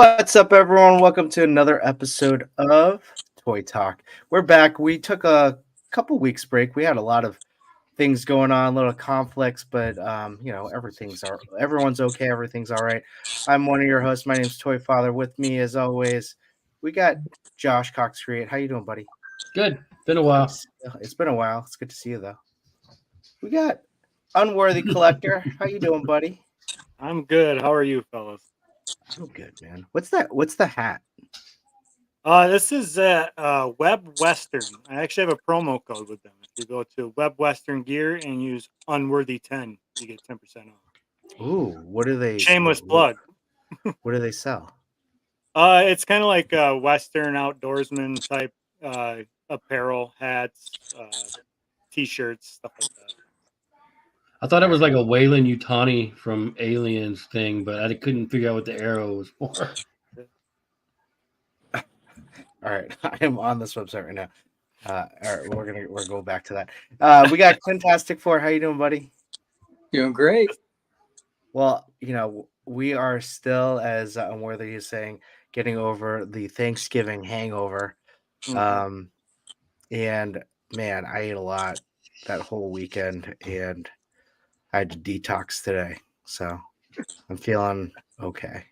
What's up, everyone? Welcome to another episode of Toy Talk. We're back. We took a couple weeks break. We had a lot of things going on, little conflicts, but everyone's okay. Everything's all right. I'm one of your hosts. My name's Toy Father. With me, as always, we got Josh Cox Create. How you doing, buddy? Good. Been a while. It's been a while. It's good to see you, though. We got Unworthy Collector. How you doing, buddy? I'm good. How are you, fellas? I'm good, man. What's that? What's the hat? This is Web Western. I actually have a promo code with them. If you go to Web Western Gear and use Unworthy 10, you get 10% off. Ooh, what do they? Shameless plug. What do they sell? It's kind of like Western outdoorsman type apparel, hats, T-shirts, stuff like that. I thought it was like a Wayland Yutani from Aliens thing, but I couldn't figure out what the arrow was for. All right, I am on this website right now. All right, we're go back to that. We got Clintastic 4. How you doing, buddy? Doing great. Well, we are still, as Unworthy is saying, getting over the Thanksgiving hangover. Mm-hmm. And man, I ate a lot that whole weekend, and I had to detox today, so I'm feeling okay,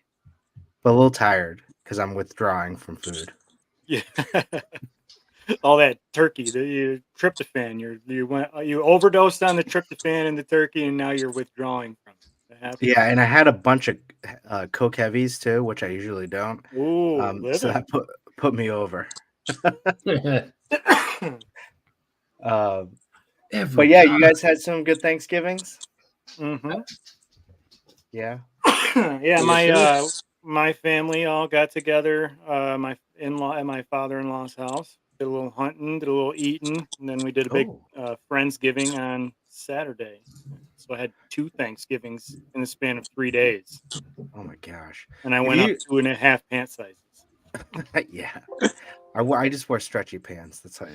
but a little tired because I'm withdrawing from food. Yeah, all that turkey, the tryptophan. You overdosed on the tryptophan and the turkey, and now you're withdrawing from it. Yeah, and I had a bunch of Coke heavies too, which I usually don't. Ooh, so that put me over. But yeah, you guys had some good Thanksgivings. Mm-hmm. Yeah. Yeah, my family all got together. My in-law at my father-in-law's house. Did a little hunting, did a little eating, and then we did a big Friendsgiving on Saturday. So I had 2 Thanksgivings in the span of 3 days. Oh my gosh! And I went up 2.5 pant sizes. Yeah, I just wore stretchy pants. That's how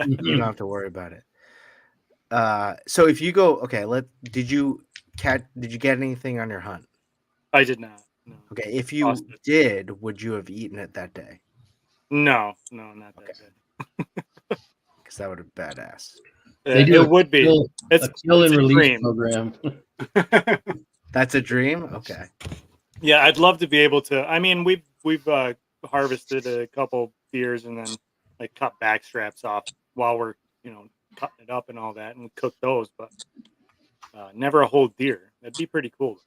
you don't have to worry about it. So if you go, okay, did you get anything on your hunt? I did not. No. Okay, if you did, would you have eaten it that day? No, not that day. Because that would have been badass. It would be. It's a kill and release program. That's a dream. Okay. Yeah, I'd love to be able to. I mean, we've harvested a couple deers and then like cut back straps off while we're cutting it up and all that, and cook those, but never a whole deer. That'd be pretty cool.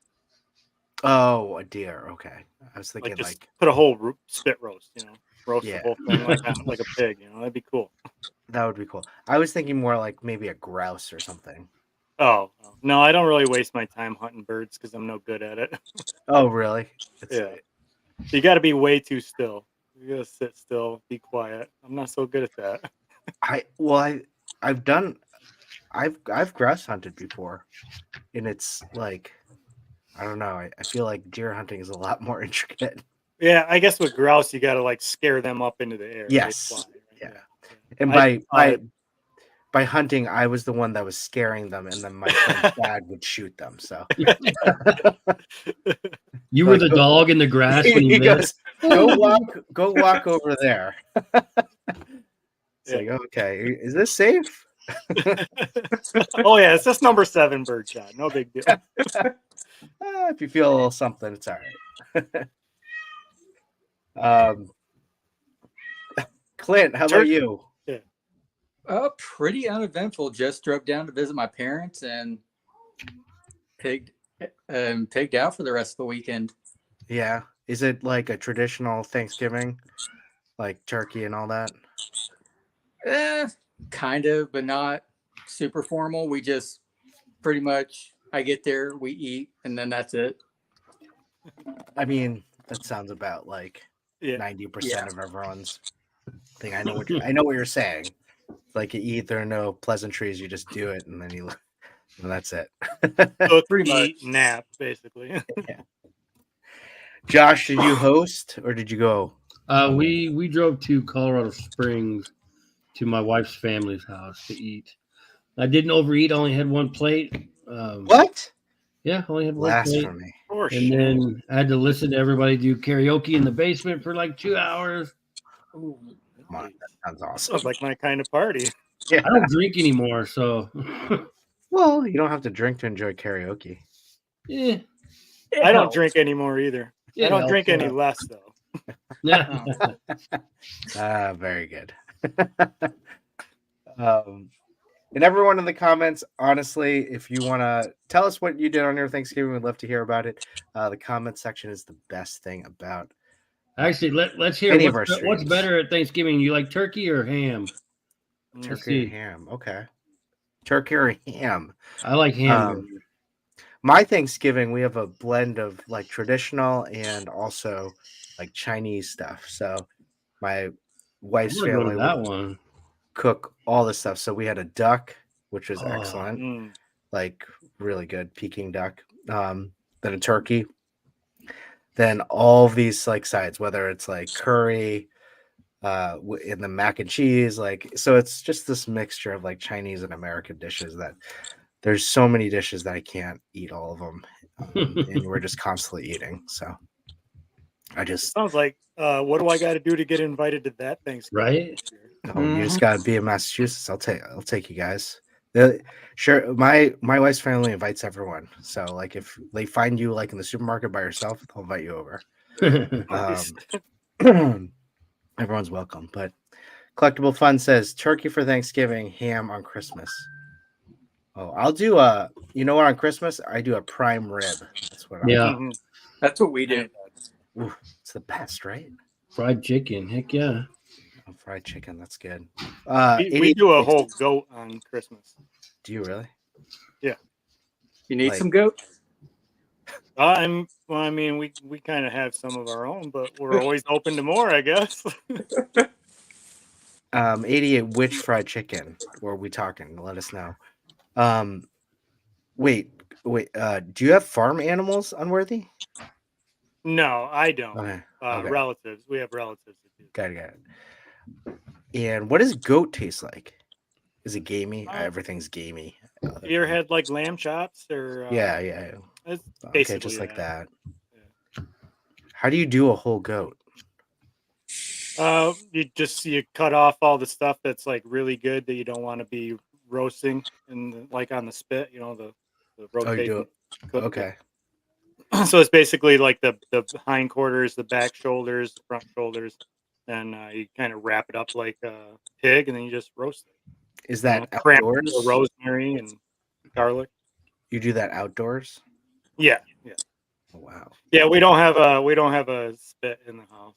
Oh, a deer. Okay, I was thinking like put a whole spit roast. Roast Yeah. the whole thing like a pig. That'd be cool. That would be cool. I was thinking more like maybe a grouse or something. Oh no, I don't really waste my time hunting birds because I'm no good at it. Oh, really? Yeah. You got to be way too still. You got to sit still, be quiet. I'm not so good at that. I've grouse hunted before, and it's like, I don't know. I feel like deer hunting is a lot more intricate. Yeah, I guess with grouse you got to like scare them up into the air. Yes. Fly, right? Yeah. And by hunting, I was the one that was scaring them, and then my friend's dad would shoot them. So you were the dog in the grass when he goes, go walk over there. It's like, okay, is this safe? Oh yeah, it's just number 7 bird shot. No big deal. If you feel a little something, it's all right. Clint, how about you? Pretty uneventful. Just drove down to visit my parents and pigged out for the rest of the weekend. Yeah. Is it like a traditional Thanksgiving, like turkey and all that? Kind of, but not super formal. We just pretty much, I get there, we eat, and then that's it. I mean, that sounds about like 90% of everyone's thing. I know what you're saying. Like you eat, there are no pleasantries. You just do it, and then and that's it. So pretty much nap, basically. Yeah. Josh, did you host or did you go? We drove to Colorado Springs to my wife's family's house to eat. I didn't overeat. I only had 1 plate. What? Yeah, only had one plate. Blasphemy. For And then I had to listen to everybody do karaoke in the basement for like 2 hours. Ooh. Come on, that sounds awesome. Sounds like my kind of party. Yeah. I don't drink anymore, so Well, you don't have to drink to enjoy karaoke. yeah. I don't drink anymore either. I don't drink any less though. Yeah. Very good. And everyone in the comments, honestly, if you want to tell us what you did on your Thanksgiving, we'd love to hear about it. The comment section is the best thing about Actually, let's hear any of our what's streams. better at Thanksgiving. You like turkey or ham? Turkey or ham. Okay. Turkey or ham. I like ham. My Thanksgiving, we have a blend of like traditional and also like Chinese stuff. So my wife's family would cook all this stuff. So we had a duck, which was excellent, like really good Peking duck. Then a turkey. Then all of these like sides, whether it's like curry, in the mac and cheese, like, so it's just this mixture of like Chinese and American dishes that there's so many dishes that I can't eat all of them. And we're just constantly eating. So I just sounds like what do I got to do to get invited to that Thanksgiving? Right? You just gotta be in Massachusetts. I'll take you guys. Sure, my wife's family invites everyone. So like if they find you like in the supermarket by yourself, they'll invite you over. Everyone's welcome. But Collectible Fun says turkey for Thanksgiving, ham on Christmas. Oh, I'll do you know what, on Christmas I do a prime rib. That's what That's what we do. Ooh, it's the best, right? Fried chicken, heck yeah. Oh, fried chicken, that's good. We do a whole goat on Christmas. Do you really? Yeah. You need some goat? Well, I mean, we kind of have some of our own, but we're always open to more, I guess. 88, which fried chicken were we talking? Let us know. Wait, do you have farm animals, Unworthy? No, I don't. Okay. Relatives. We have relatives that do. Got it. And what does goat taste like? Is it gamey? Everything's gamey. You ever had like lamb chops or? Yeah. It's Okay, just like that. Yeah. How do you do a whole goat? You cut off all the stuff that's like really good that you don't want to be roasting and like on the spit, the rotating. Oh, you do it. Okay. So it's basically like the hindquarters, the back shoulders, the front shoulders, and you kind of wrap it up like a pig, and then you just roast it. Is that outdoors? Rosemary and garlic. You do that outdoors? Yeah. Oh, wow. Yeah, we don't have a spit in the house.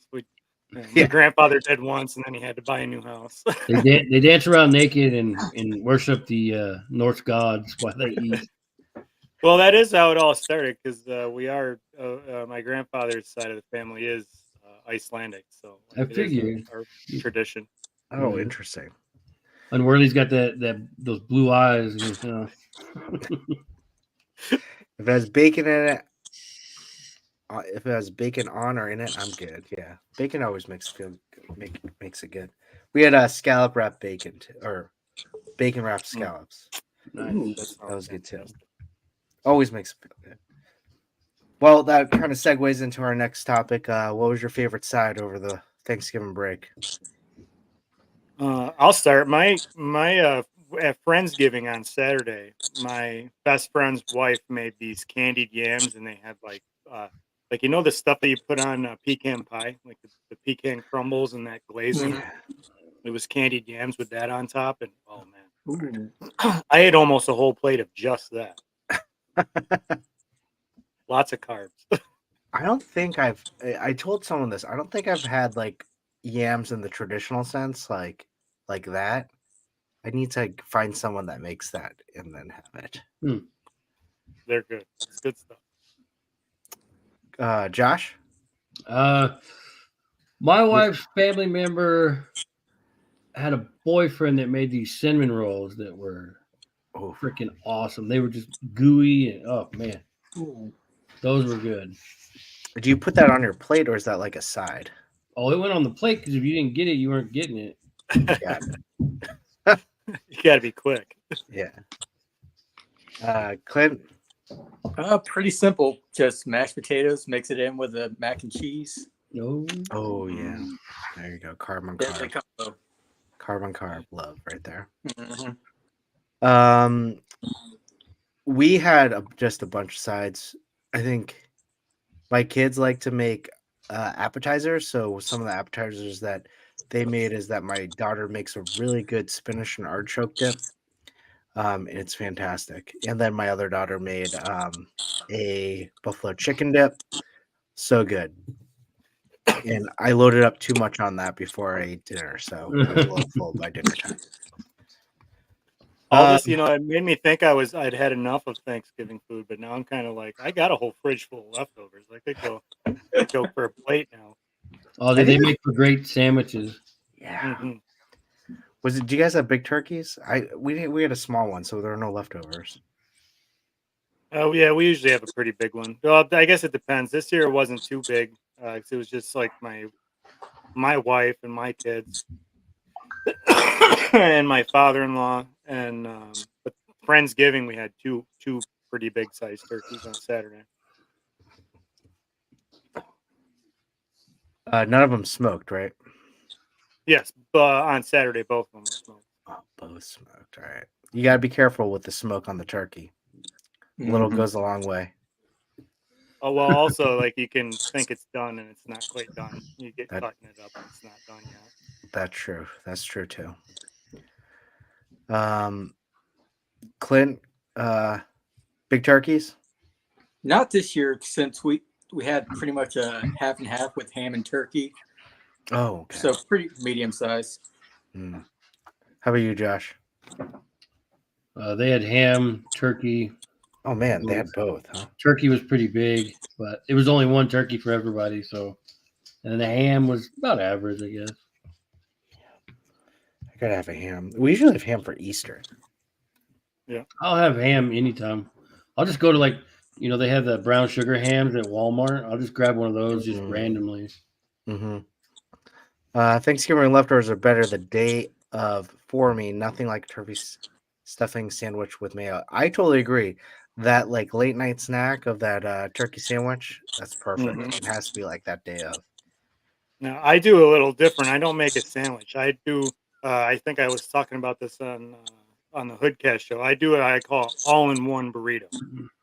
My grandfather did once, and then he had to buy a new house. They dance around naked and worship the Norse gods while they eat. Well, that is how it all started, because we are my grandfather's side of the family is Icelandic, so I figured our tradition. Oh, interesting. Unworthy's got those blue eyes. If it has bacon in it, if it has bacon on or in it, I'm good. Yeah, bacon always makes it good. We had a scallop wrapped bacon or bacon wrapped scallops. Nice. That was good too. Always makes it feel good. Well, that kind of segues into our next topic. What was your favorite side over the Thanksgiving break? I'll start. My at Friendsgiving on Saturday, my best friend's wife made these candied yams, and they had like the stuff that you put on pecan pie, like the pecan crumbles and that glazing. It was candied yams with that on top, and oh man, I ate almost a whole plate of just that. Lots of carbs. I don't think I told someone this. I don't think I've had like yams in the traditional sense, like that. I need to find someone that makes that and then have it. They're good. It's good stuff. Josh? My wife's family member had a boyfriend that made these cinnamon rolls that were freaking awesome. They were just gooey and oh man, those were good. Do you put that on your plate or is that like a side? Oh, it went on the plate because if you didn't get it, you weren't getting it. Got it. You got to be quick. Yeah. Clint, Pretty simple. Just mashed potatoes, mix it in with the mac and cheese. No. Oh yeah, there you go. Carb on Deadly carb, combo. carb on carb, love right there. Mm-hmm. We had just a bunch of sides. I think my kids like to make appetizers. So some of the appetizers that they made is that my daughter makes a really good spinach and artichoke dip. It's fantastic. And then my other daughter made a buffalo chicken dip. So good. And I loaded up too much on that before I ate dinner, so I was a little full by dinner time. All this, it made me think I'd had enough of Thanksgiving food, but now I'm kind of like, I got a whole fridge full of leftovers. I could go for a plate now. Oh, they make for great sandwiches. Yeah. Mm-hmm. Do you guys have big turkeys? We had a small one, so there are no leftovers. Oh yeah, we usually have a pretty big one. Well, I guess it depends. This year it wasn't too big. 'Cause it was just like my wife and my kids and my father-in-law, and but Friendsgiving we had two pretty big sized turkeys on Saturday. None of them smoked, right? Yes, but on Saturday both of them were smoked. Oh, both smoked. All right. You got to be careful with the smoke on the turkey. Little goes a long way. Oh well, also like you can think it's done and it's not quite done. You get cutting it up and it's not done yet. That's true. That's true too. Clint, big turkeys? Not this year, since we had pretty much a half and half with ham and turkey. Oh, okay. So pretty medium size. How about you, Josh? They had ham, turkey. Oh man, they had both, huh? Turkey was pretty big, but it was only one turkey for everybody. So, and the ham was about average, I guess. I gotta have a ham. We usually have ham for Easter. Yeah, I'll have ham anytime. I'll just go to they have the brown sugar hams at Walmart. I'll just grab one of those just randomly. Thanksgiving leftovers are better the day of for me. Nothing like turkey stuffing sandwich with mayo. I totally agree. That like late night snack of that turkey sandwich, that's perfect. It has to be like that day of. Now I do a little different. I don't make a sandwich. I do. I think I was talking about this on the Hoodcast show. I do what I call all-in-one burrito.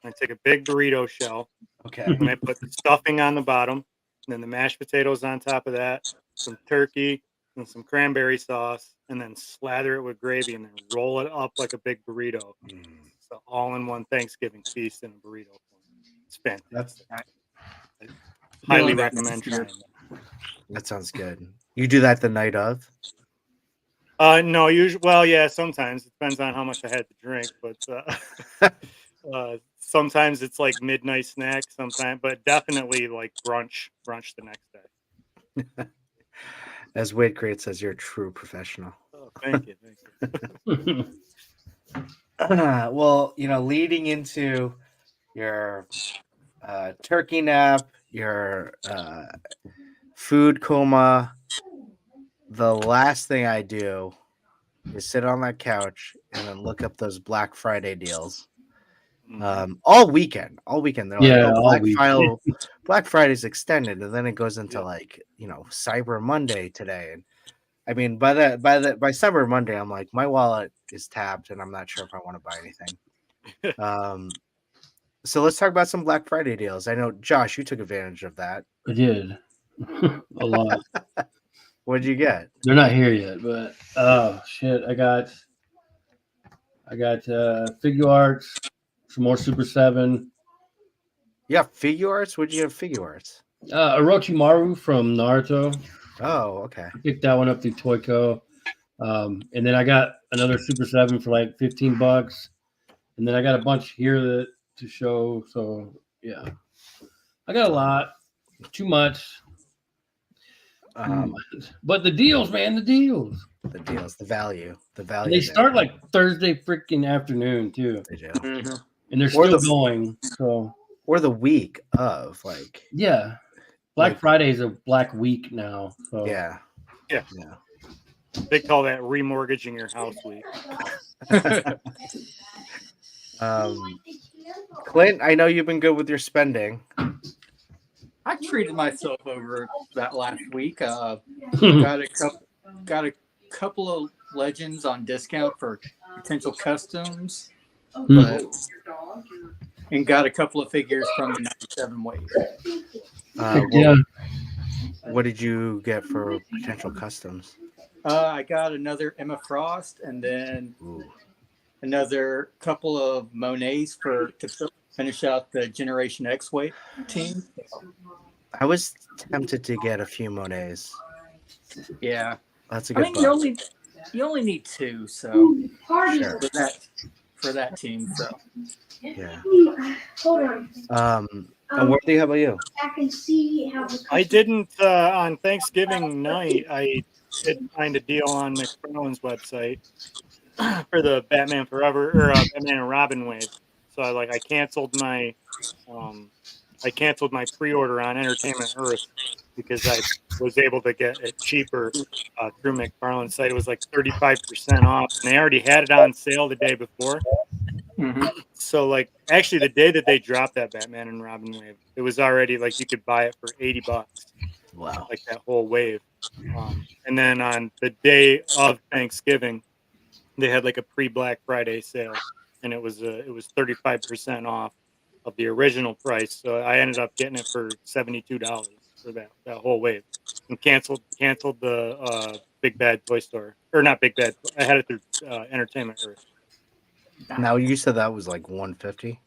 I take a big burrito shell. Okay. And I put the stuffing on the bottom, and then the mashed potatoes on top of that, some turkey and some cranberry sauce, and then slather it with gravy and then roll it up like a big burrito. So all-in-one Thanksgiving feast in a burrito. It's fantastic. I highly recommend trying that. That sounds good. You do that the night of? No, usually. Well, yeah, sometimes it depends on how much I had to drink, but sometimes it's like midnight snack. Sometimes, but definitely like brunch the next day. As Wade Great says, you're a true professional. Oh, thank you. Well, leading into your turkey nap, your food coma, the last thing I do is sit on that couch and then look up those Black Friday deals. All weekend. They're like, Black Friday's extended, and then it goes into Cyber Monday today. And I mean, by Cyber Monday, I'm like, my wallet is tapped, and I'm not sure if I want to buy anything. So let's talk about some Black Friday deals. I know, Josh, you took advantage of that. I did a lot. What did you get? They're not here yet, but oh shit, I got figure arts, some more Super 7. Yeah, figure arts. What did you have? Figure arts. Orochimaru from Naruto. Oh, okay. I picked that one up through Toyco. And then I got another Super 7 for like $15. And then I got a bunch here to show. So yeah, I got a lot. Too much. But the deals, man, the deals. The deals, the value. And they start like Thursday freaking afternoon too. They do. And they're still going. So or the week of yeah. Black Friday is a Black Week now. So yeah. They call that remortgaging your house week. Clint, I know you've been good with your spending. I treated myself over that last week. Hmm. Got a couple of legends on discount for potential customs, but and got a couple of figures from the 97 wave. Yeah. What did you get for potential customs? I got another Emma Frost and then another couple of Monets to finish out the Generation X wave team. I was tempted to get a few Monets. Yeah, That's a I good mean buck. you only need 2, so Sure. for that team. So Yeah. Hold on. Unworthy, how about you? I can see how the I didn't on Thanksgiving night. I did find a deal on McFarlane's website for the Batman Forever or Batman and Robin wave. So I canceled my pre-order on Entertainment Earth because I was able to get it cheaper through McFarlane's site. It was like 35% off, and they already had it on sale the day before. So actually the day that they dropped that Batman and Robin wave, it was already like you could buy it for $80. Wow. Like that whole wave. And then on the day of Thanksgiving, they had like a pre-Black Friday sale, and it was 35% off of the original price. So I ended up getting it for $72 for that whole wave, and canceled the Big Bad Toy Store, or not Big Bad. I had it through Entertainment Earth. Now you said that was like 150.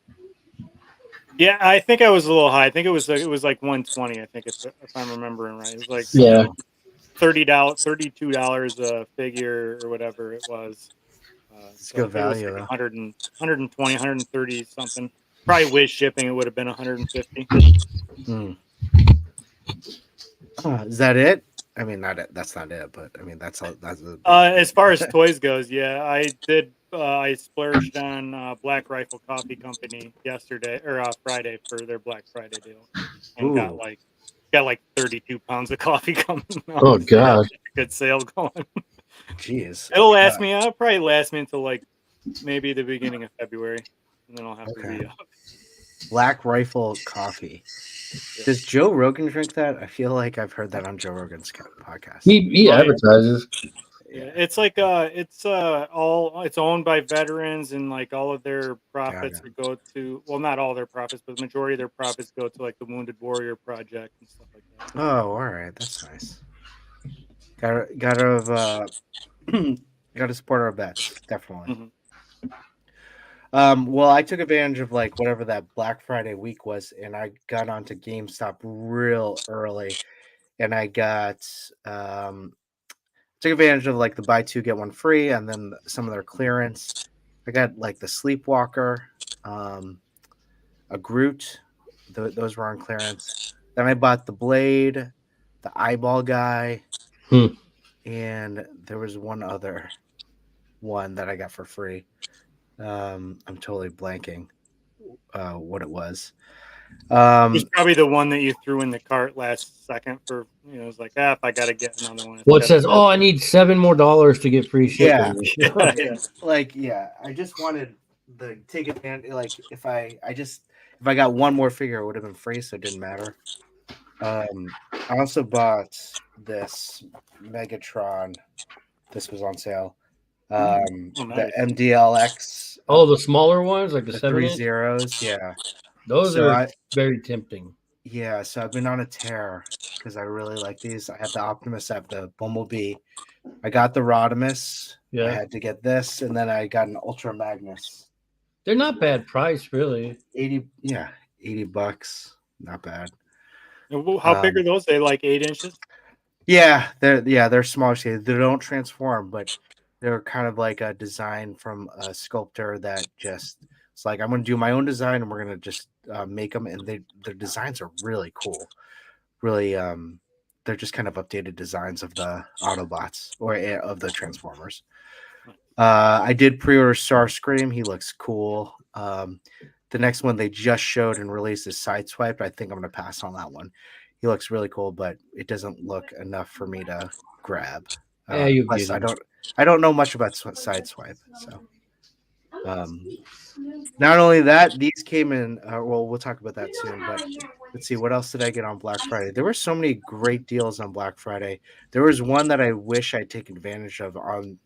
Yeah, I think I was a little high. I think it was like 120. I think if I'm remembering right, it was like Yeah. $32 a figure or whatever it was. It's So I good think it was value like though. 120, 130 something. Probably with shipping, it would have been 150. Is that it? I mean, not it. That's not it, but I mean, that's all. That's As far as toys goes, yeah, I did. I splurged on Black Rifle Coffee Company yesterday or Friday for their Black Friday deal, and got Ooh. like 32 pounds of coffee coming out. Oh, So they had God. a good sale going. Jeez. It'll last me. It'll probably last me until like maybe the beginning of February, and then I'll have to re-up. Black Rifle Coffee. Does Joe Rogan drink that? I feel like I've heard that on Joe Rogan's podcast. He advertises. Yeah, it's like it's owned by veterans, and like all of their profits go to, well, not all their profits, but the majority of their profits go to like the Wounded Warrior Project and stuff like that. Oh, all right, that's nice. Gotta support our vets, definitely. Well, I took advantage of like whatever that Black Friday week was, and I got onto GameStop real early, and I got took advantage of like the buy two get one free, and then some of their clearance. I got like the Sleepwalker, a Groot. Those were on clearance. Then I bought the Blade, the Eyeball Guy, and there was one other one that I got for free. I'm totally blanking what it was. It was probably the one that you threw in the cart last second for, it was like, if I got to get another one. Well, it says, I need $7 more to get free shipping. Yeah. I just wanted the take advantage. Like if I got one more figure, it would have been free, so it didn't matter. I also bought this Megatron. This was on sale. Nice. The MDLX. The smaller ones, like the 3 7-inch? zeros. Yeah. Those are very tempting. Yeah, so I've been on a tear because I really like these. I have the Optimus, I have the Bumblebee. I got the Rodimus. Yeah. I had to get this, and then I got an Ultra Magnus. They're not bad price, really. $80. Not bad. How big are those? They like 8 inches? Yeah, they're smaller. They don't transform, but they're kind of like a design from a sculptor that just it's like I'm going to do my own design, and we're going to just make them, and their designs are really cool. Really, they're just kind of updated designs of the Autobots or of the Transformers. I did pre-order Starscream. He looks cool. The next one they just showed and released is Sideswiped. I think I'm going to pass on that one. He looks really cool, but it doesn't look enough for me to grab. Yeah, Plus, I don't know much about Sideswipe, so Not only that, these came in. Well, we'll talk about that soon. But let's see, what else did I get on Black Friday? There were so many great deals on Black Friday. There was one that I wish I'd taken advantage of on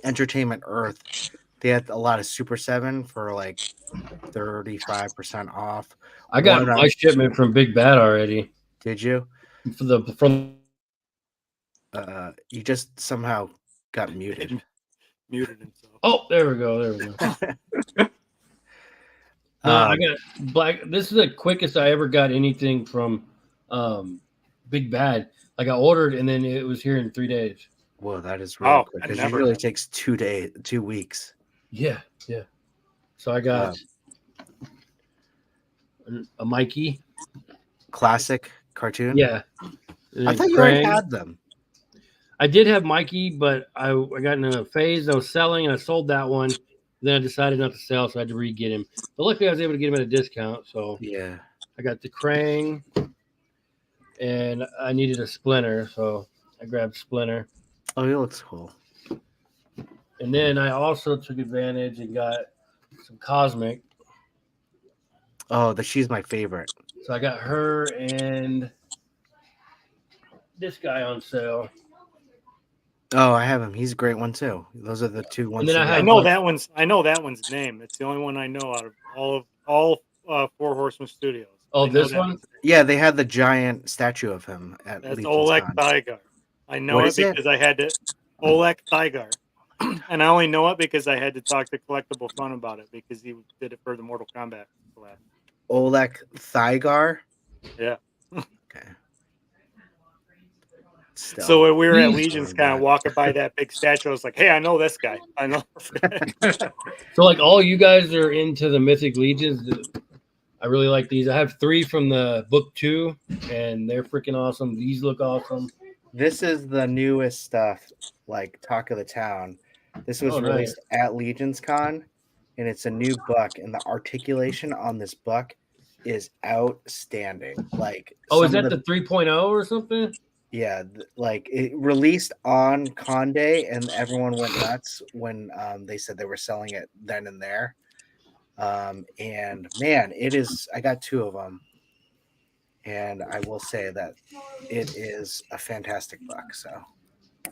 Entertainment Earth. They had a lot of Super 7 for like 35% off. I got One, my shipment from Big Bad already. did you? From You just somehow got muted. Muted himself. Oh, there we go. I got Black. This is the quickest I ever got anything from Big Bad. Like I ordered and then it was here in 3 days. Whoa, that is really quick. That Because never usually it happens. takes 2 days, 2 weeks. Yeah. So I got a Mikey. Classic cartoon. Yeah. I thought you already had them. I did have Mikey, but I got in a phase. I was selling and I sold that one. Then I decided not to sell, so I had to re-get him. But luckily, I was able to get him at a discount. So Yeah. I got the Krang, and I needed a Splinter, so I grabbed Splinter. Oh, he looks cool. And then I also took advantage and got some Cosmic. Oh, she's my favorite. So I got her and this guy on sale. Oh, I have him. He's a great one too. Those are the two ones. And then I know that one's name. It's the only one I know out of all Four Horsemen Studios. Oh, this one? Yeah, they had the giant statue of him at That's Legion's Oleg Con. Thygar. I know What it is it? because I had to Oleg Thygar. And I only know it because I had to talk to Collectible Fun about it because he did it for the Mortal Kombat collab. Oleg Thygar. Yeah. Okay. Still. So when we were at Legion's kind of walking by that big statue, I was like, hey, I know this guy. I know this guy. So like all you guys are into the Mythic Legions. I really like these. I have 3 from the book 2, and they're freaking awesome. These look awesome. This is the newest stuff, like Talk of the Town. This was released at Legion's Con, and it's a new buck, and the articulation on this buck is outstanding. Like, is that the 3.0 or something? Yeah, like it released on Con Day, and everyone went nuts when they said they were selling it then and there. And man, it is. I got 2 of them, and I will say that it is a fantastic buck. So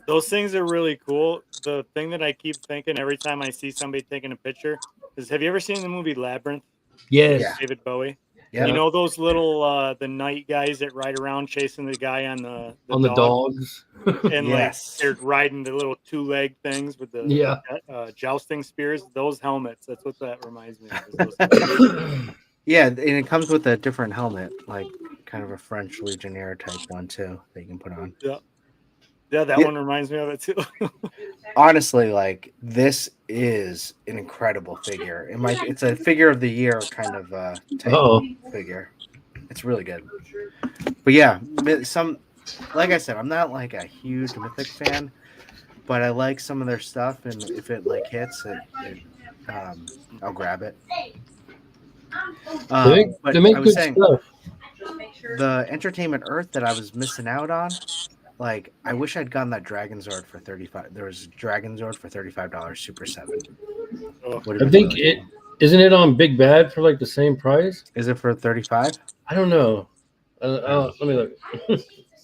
those things are really cool. The thing that I keep thinking every time I see somebody taking a picture is, have you ever seen the movie Labyrinth? Yes. Yeah. David Bowie. Yeah. You know those little the night guys that ride around chasing the guy on the dogs, and Yes. like they're riding the little 2-leg things with the jousting spears. Those helmets. That's what that reminds me of. Yeah, and it comes with a different helmet, like kind of a French Legionnaire type one too that you can put on. Yeah, that one reminds me of it too. Honestly, like this is an incredible figure. It's a figure of the year kind of type figure. It's really good. But yeah, like I said, I'm not like a huge Mythic fan, but I like some of their stuff, and if it like hits, I'll grab it. But they make I was good saying, stuff. the Entertainment Earth that I was missing out on, like I wish I'd gotten that Dragon Zord for $35. There was a Dragon Zord for $35 Super 7. I think isn't it on Big Bad for like the same price? Is it for $35? I don't know. Let me look.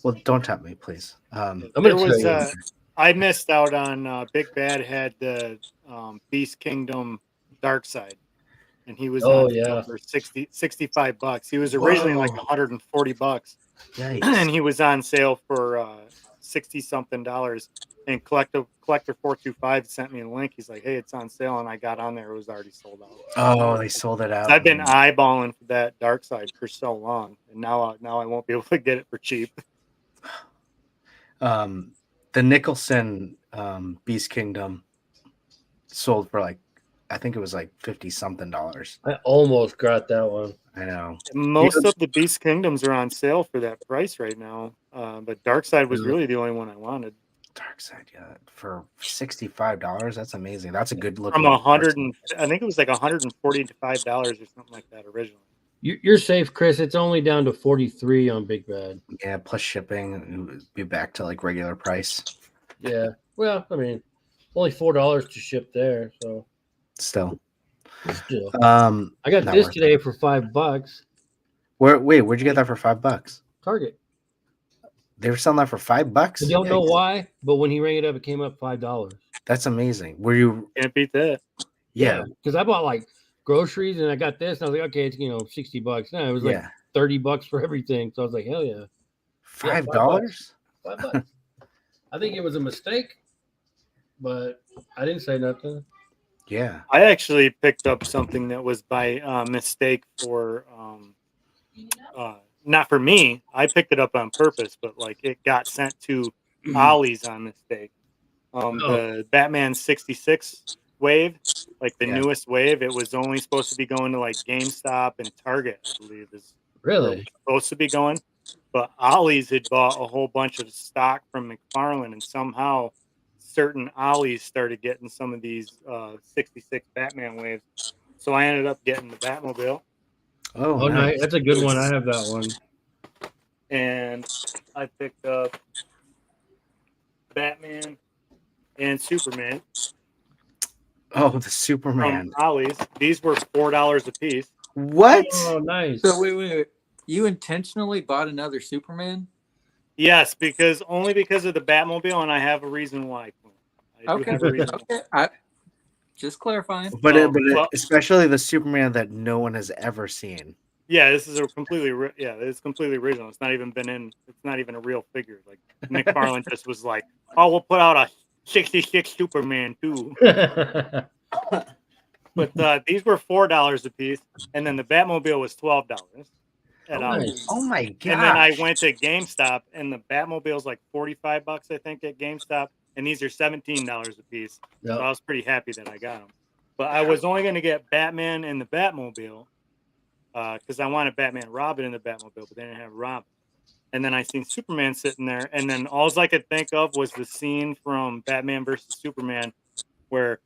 Well, don't tempt me, please. I missed out on Big Bad had the Beast Kingdom Dark Side, and he was on sale for $65. He was originally like $140. Yikes. And he was on sale for $60-something. And Collector 425 sent me a link. He's like, hey, it's on sale, and I got on there. It was already sold out. Oh, they sold it out. I've been eyeballing for that Dark Side for so long, and now I won't be able to get it for cheap. The Nicholson Beast Kingdom sold for like, I think it was like $50-something. I almost got that one. I know. Most of the Beast Kingdoms are on sale for that price right now. But Dark Side was really the only one I wanted. Dark Side, yeah, for $65. That's amazing. That's a good look. From I think it was like $145 or something like that originally. You're safe, Chris. It's only down to 43 on Big Bad. Yeah, plus shipping, it would be back to like regular price. Yeah. Well, I mean, only $4 to ship there. So Still. Still, I got not this worth today it. for $5. Where'd you get that for $5? Target. They were selling that for $5. I don't know Yikes. why, but when he rang it up, it came up $5. That's amazing. Were you? Can't beat that. Yeah. Because I bought like groceries and I got this, and I was like, okay, it's $60. No, it was like Yeah. $30 for everything. So I was like, hell yeah, $5. $5. I think it was a mistake, but I didn't say nothing. Yeah. I actually picked up something that was by mistake for not for me. I picked it up on purpose, but like it got sent to Ollie's on mistake. The Batman 66 wave, like the Yeah. newest wave, it was only supposed to be going to like GameStop and Target, I believe, is where it was Really? supposed to be going. But Ollie's had bought a whole bunch of stock from McFarlane, and somehow certain Ollies started getting some of these 66 Batman waves. So I ended up getting the Batmobile, Oh, Nice. nice. That's a good one. I have that one. and I picked up Batman and Superman Oh, the Superman. from Ollie's. These were $4 a piece. What? Oh, nice. So wait. You intentionally bought another Superman? Yes, only because of the Batmobile, and I have a reason why. I do have a reason. Okay. I just clarifying. But Well- especially the Superman that no one has ever seen. Yeah, this is a completely it's completely original. It's not even been in. It's not even a real figure. Like McFarlane just was like, "Oh, we'll put out a 66 Superman too." But these were $4 a piece, and then the Batmobile was $12 at Ollie's. Oh my god! And then I went to GameStop, and the Batmobile's like $45, I think, at GameStop, and these are $17 a piece. Yep. So I was pretty happy that I got them. But I was only going to get Batman and the Batmobile because I wanted Batman and Robin in the Batmobile, but they didn't have Robin. And then I seen Superman sitting there, and then all I could think of was the scene from Batman versus Superman where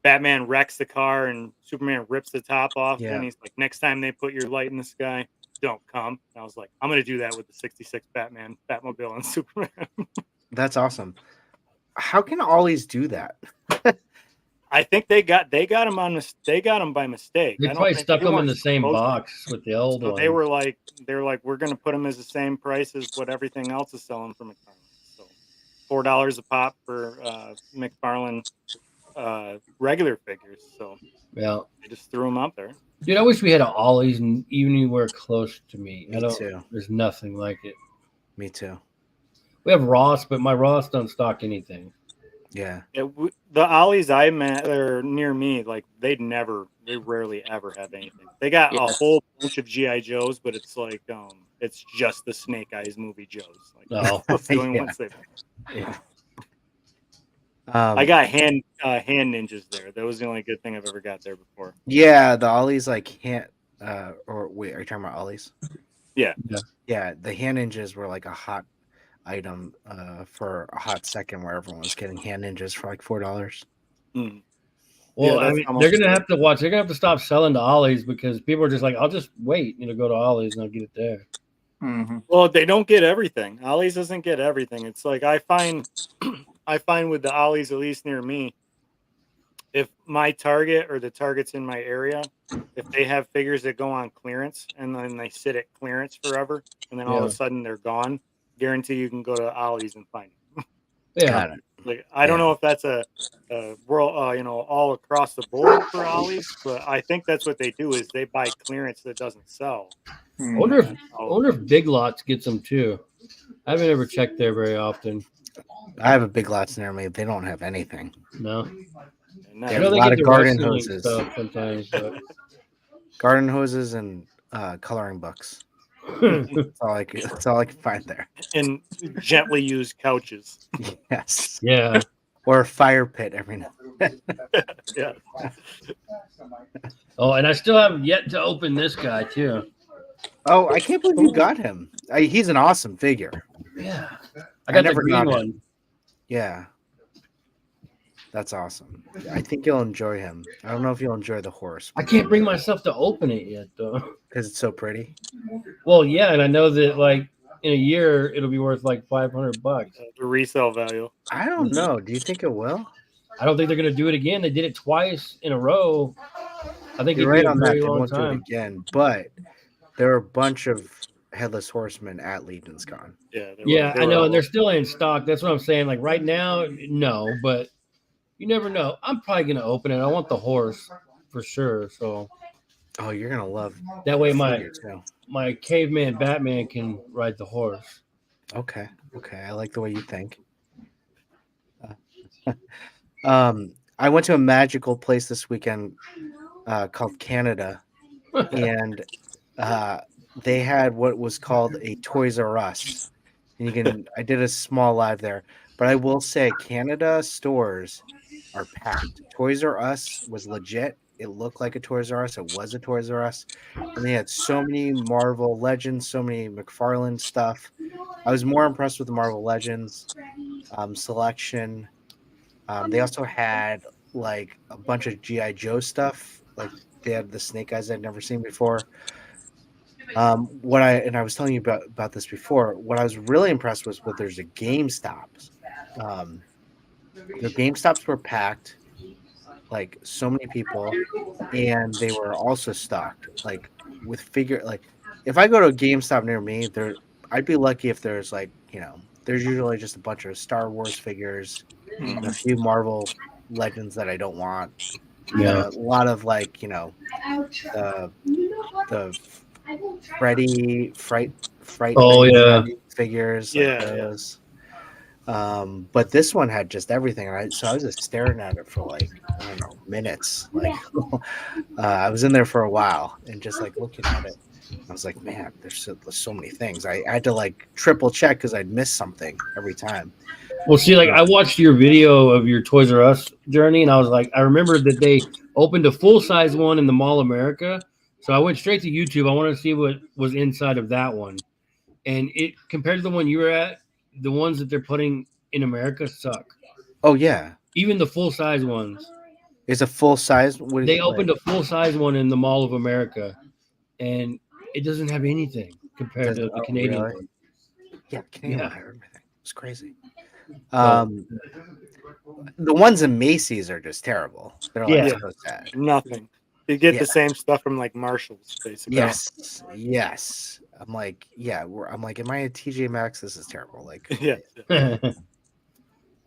Batman wrecks the car and Superman rips the top off, Yeah. and he's like, "Next time they put your light in the sky, don't come." And I was like, "I'm gonna do that with the '66 Batman, Batmobile, and Superman." That's awesome. How can Ollie's do that? I think they got them by mistake. They I don't probably think stuck they them in weren't the same supposed to. box with the old So one. they're like, we're gonna put them as the same price as what everything else is selling from McFarlane. So $4 a pop for McFarlane regular figures. So Yeah. they just threw them out there. Dude, I wish we had an Ollie's anywhere close to me. Me too. There's nothing like it. Me too. We have Ross, but my Ross don't stock anything. Yeah. The Ollies I met or near me, like they rarely ever have anything. They got a whole bunch of GI Joes, but it's like it's just the Snake Eyes movie Joes. Like that's the only ones they've. Yeah. I got hand ninjas there. That was the only good thing I've ever got there before. Yeah, the Ollie's like hand or wait, are you talking about Ollie's? Yeah. Yeah, the hand ninjas were like a hot item for a hot second where everyone was getting hand ninjas for like $4. Mm. Well, Yeah, I that's mean, almost they're gonna true. have to watch. They're gonna have to stop selling to Ollie's because people are just like, I'll just wait, go to Ollie's and I'll get it there. Mm-hmm. Well, they don't get everything. Ollie's doesn't get everything. It's like I find with the Ollie's, at least near me, if my Target or the Targets in my area, if they have figures that go on clearance and then they sit at clearance forever, and then all of a sudden they're gone, guarantee you can go to Ollie's and find them. Yeah. Got it. Like I don't know if that's a world, all across the board for Ollie's, but I think that's what they do is they buy clearance that doesn't sell. I wonder if Big Lots gets them too. I haven't ever checked there very often. I have a Big Lots near me. They don't have anything. No. And They I have know a they lot get of the garden wrestling hoses. stuff sometimes, but Garden hoses and coloring books. That's all I can find there. and gently used couches. Yes. yeah. Or a fire pit every now and then. Yeah. Oh, and I still have yet to open this guy too. Oh, I can't believe you got him. He's an awesome figure. Yeah. I got the never green got one. him. Yeah. That's awesome. I think you'll enjoy him. I don't know if you'll enjoy the horse I can't bring myself to open it yet though. because it's so pretty. Well, yeah, and I know that like in a year it'll be worth like $500. The resale value. I don't know. Do you think it will? I don't think they're going to do it again. They did it twice in a row. I think You're it'd be right a on that. very They long won't do it time. again, but there are a bunch of headless horsemen at Legion's Con. Yeah, Yeah, I know, all and they're over. still in stock. That's what I'm saying. Like right now, no, but you never know. I'm probably going to open it. I want the horse for sure. So Oh, you're gonna love that way the figure too. my caveman Batman can ride the horse. Okay, I like the way you think. I went to a magical place this weekend called Canada, and they had what was called a Toys R Us. And I did a small live there, but I will say Canada stores are packed. Toys R Us was legit. It looked like a Toys R Us. It was a Toys R Us. And they had so many Marvel Legends, so many McFarlane stuff. I was more impressed with the Marvel Legends selection. They also had like a bunch of G.I. Joe stuff. Like they had the Snake Eyes I'd never seen before. I was telling you about this before. What I was really impressed with there's a GameStops. The GameStops were packed, like so many people, and they were also stocked, like with figure. Like if I go to a GameStop near me, I'd be lucky if there's like there's usually just a bunch of Star Wars figures and a few Marvel Legends that I don't want. Yeah. A lot of like the Fright Oh Night yeah. figures like Yeah, yeah. those. But this one had just everything, and so I was just staring at it for like I don't know minutes. Like I was in there for a while and just like looking at it. I was like, man, there's so many things. I had to like triple check because I'd miss something every time. Well, see, like I watched your video of your Toys R Us journey, and I was like, I remembered that they opened a full size one in the Mall America. So I went straight to YouTube. I wanted to see what was inside of that one, and it compared to the one you were at, the ones that they're putting in America suck. Oh yeah, Even the full size ones. it's a full size. They opened a full size one in the Mall of America, and it doesn't have anything compared to the Canadian really? one. Yeah, Canadian Yeah. had everything. It's crazy. So, The ones in Macy's are just terrible. They're like Yeah. so sad. Nothing. You get Yeah. the same stuff from like Marshalls, basically. Yes. I'm like, yeah. I'm like, am I a TJ Maxx? This is terrible. Like, Yeah.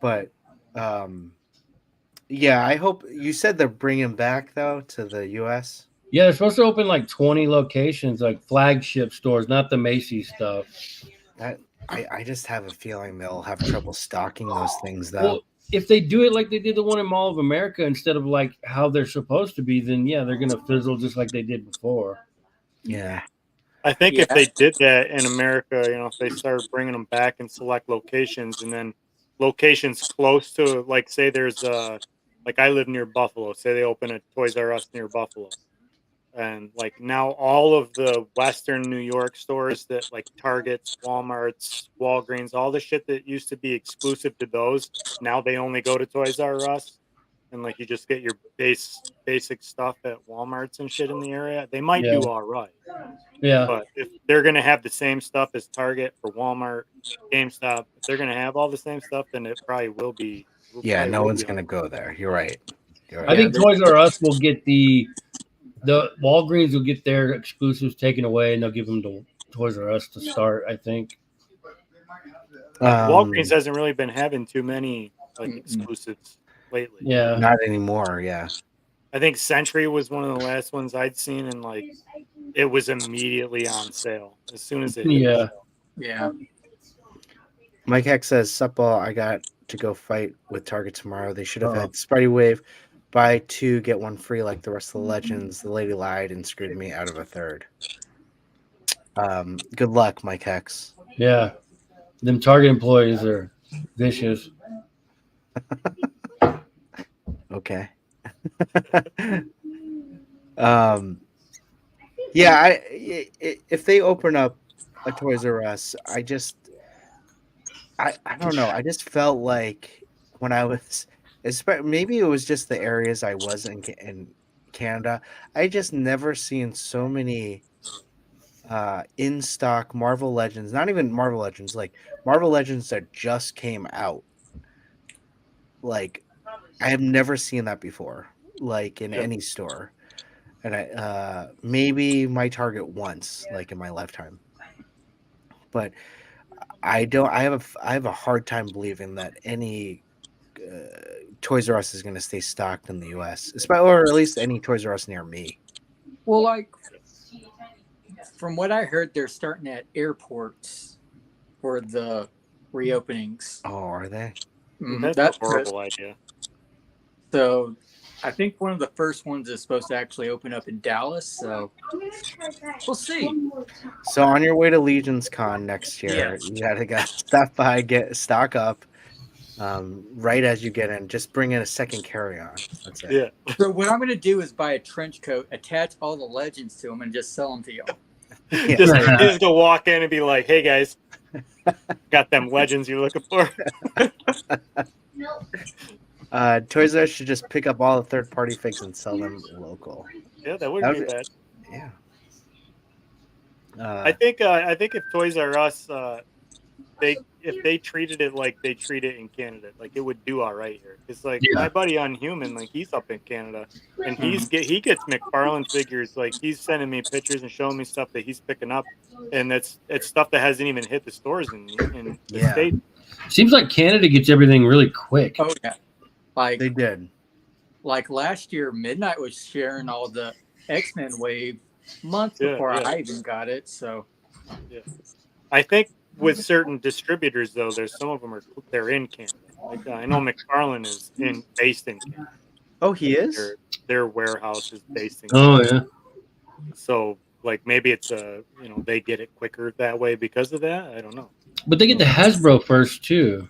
but, yeah. I hope you said they're bringing back though to the U.S. yeah, they're supposed to open like 20 locations, like flagship stores, not the Macy's stuff. That I just have a feeling they'll have trouble stocking those things though. Well, if they do it like they did the one in Mall of America instead of like how they're supposed to be, then yeah, they're gonna fizzle just like they did before. Yeah. I think if they did that in America, if they started bringing them back in select locations and then locations close to, like, say there's like I live near Buffalo, say they open a Toys R Us near Buffalo. And like now all of the Western New York stores that like Targets, Walmarts, Walgreens, all the shit that used to be exclusive to those, now they only go to Toys R Us. And like you just get your basic stuff at Walmarts and shit in the area. They might Yeah. do all right. Yeah. But if they're gonna have the same stuff as Target or Walmart, GameStop, if they're gonna have all the same stuff, then it probably will be. Yeah. No one's gonna go there. You're right. I think Toys R Us will get the Walgreens will get their exclusives taken away and they'll give them to Toys R Us to start, I think. Walgreens hasn't really been having too many like exclusives lately. Yeah. Not anymore. Yeah. I think Century was one of the last ones I'd seen, and like it was immediately on sale as soon as it hit. Yeah. Yeah. Mike Heck says, Supball, I got to go fight with Target tomorrow. They should have had Spidey Wave, buy 2, get 1 free like the rest of the Legends. The lady lied and screwed me out of a third. Good luck, Mike Hex. Yeah. Them Target employees are vicious. Okay. Yeah, if they open up a Toys R Us, I don't know. I just felt like when I was, maybe it was just the areas I was in Canada. I just never seen so many in stock Marvel Legends. Not even Marvel Legends, like Marvel Legends that just came out. Like I have never seen that before, like in any store. And I maybe my Target once, like in my lifetime. But I have a hard time believing that any Toys R Us is going to stay stocked in the U.S., or at least any Toys R Us near me. Well, like from what I heard, they're starting at airports for the reopenings. Oh, are they? That's a horrible idea. So I think one of the first ones is supposed to actually open up in Dallas. So we'll see. So on your way to Legion's Con next year, Yes. you gotta stop by, stock up. Right as you get in, just bring in a second carry-on. That's it. Yeah. So what I'm going to do is buy a trench coat, attach all the legends to them, and just sell them to y'all. Yeah. Just go walk in and be like, "Hey guys, got them legends you're looking for." Toys R Us should just pick up all the third-party figs and sell them local. Yeah, that wouldn't be bad. Yeah. I think if Toys R Us if they treated it like they treat it in Canada, like it would do all right here. It's like my buddy Unhuman, like he's up in Canada, and he gets McFarlane figures. Like he's sending me pictures and showing me stuff that he's picking up, and it's stuff that hasn't even hit the stores in the States. Seems like Canada gets everything really quick. Oh yeah, like they did. Like last year, Midnight was sharing all the X-Men wave months before I even got it. So I think with certain distributors though, there's some of them they're in Canada. Like I know McFarlane is based in Canada. Oh, he is. Their warehouse is based in Canada. Oh yeah. So like maybe it's they get it quicker that way because of that. I don't know. But they get the Hasbro first too.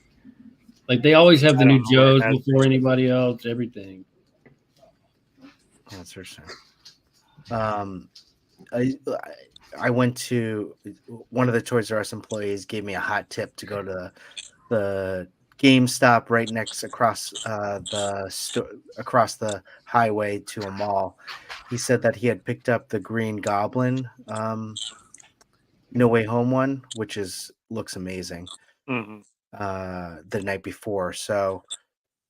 Like they always have the new Joes before anybody else. Everything. That's interesting. I went to one of the Toys R Us employees gave me a hot tip to go to the GameStop right across the highway to a mall. He said that he had picked up the Green Goblin No Way Home one, which looks amazing. The night before, so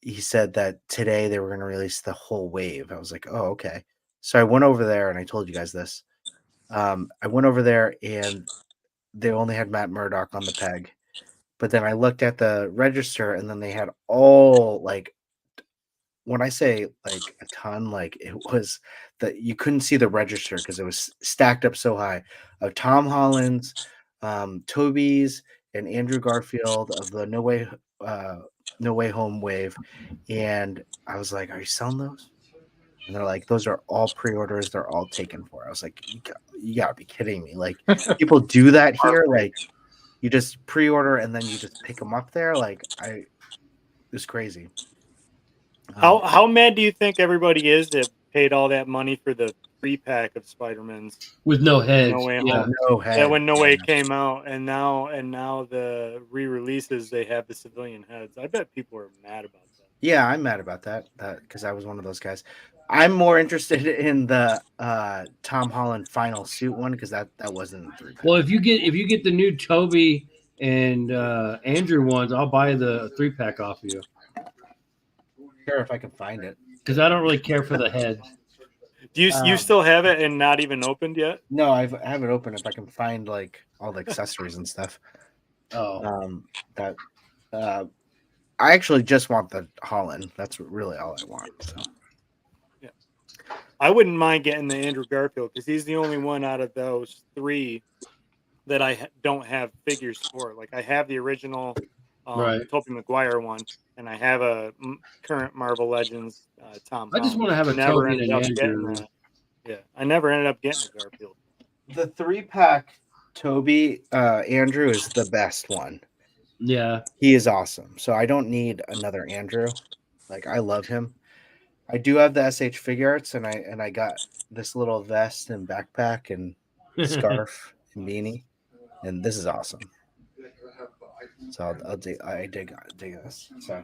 he said that today they were going to release the whole wave. I was like, oh, okay. So I went over there, and I told you guys this. I went over there, and they only had Matt Murdock on the peg. But then I looked at the register, and then they had all, like, when I say, like, a ton, like, it was that you couldn't see the register because it was stacked up so high of Tom Holland's, Toby's, and Andrew Garfield of the No Way Home wave. And I was like, are you selling those? And they're like, those are all pre-orders. They're all taken for. I was like, you gotta be kidding me. Like, people do that here? Like, you just pre-order and then you just pick them up there? Like, it's crazy. How mad do you think everybody is that paid all that money for the 3-pack of Spider-Mans with no heads? No Way Home. No head. Yeah, when No Way came out, and now the re-releases they have the civilian heads. I bet people are mad about that. Yeah, I'm mad about that because I was one of those guys. I'm more interested in the Tom Holland final suit one because that wasn't 3-pack. Well, if you get the new Toby and Andrew ones, I'll buy the 3-pack off of you. Sure, if I can find it, because I don't really care for the heads. Do you still have it and not even opened yet? No, I have it open if I can find like all the accessories and stuff. Oh, I actually just want the Holland. That's really all I want. So. Yeah, I wouldn't mind getting the Andrew Garfield because he's the only one out of those 3 that I don't have figures for. Like I have the original Tobey Maguire one, and I have a current Marvel Legends Tom Holland. I just want to have a Tobey and Andrew. Yeah, I never ended up getting a Garfield. The 3-pack Toby Andrew is the best one. Yeah, he is awesome. So I don't need another Andrew. Like I love him. I do have the SH figure arts, and I got this little vest and backpack and scarf and beanie, and this is awesome. So I dig this. So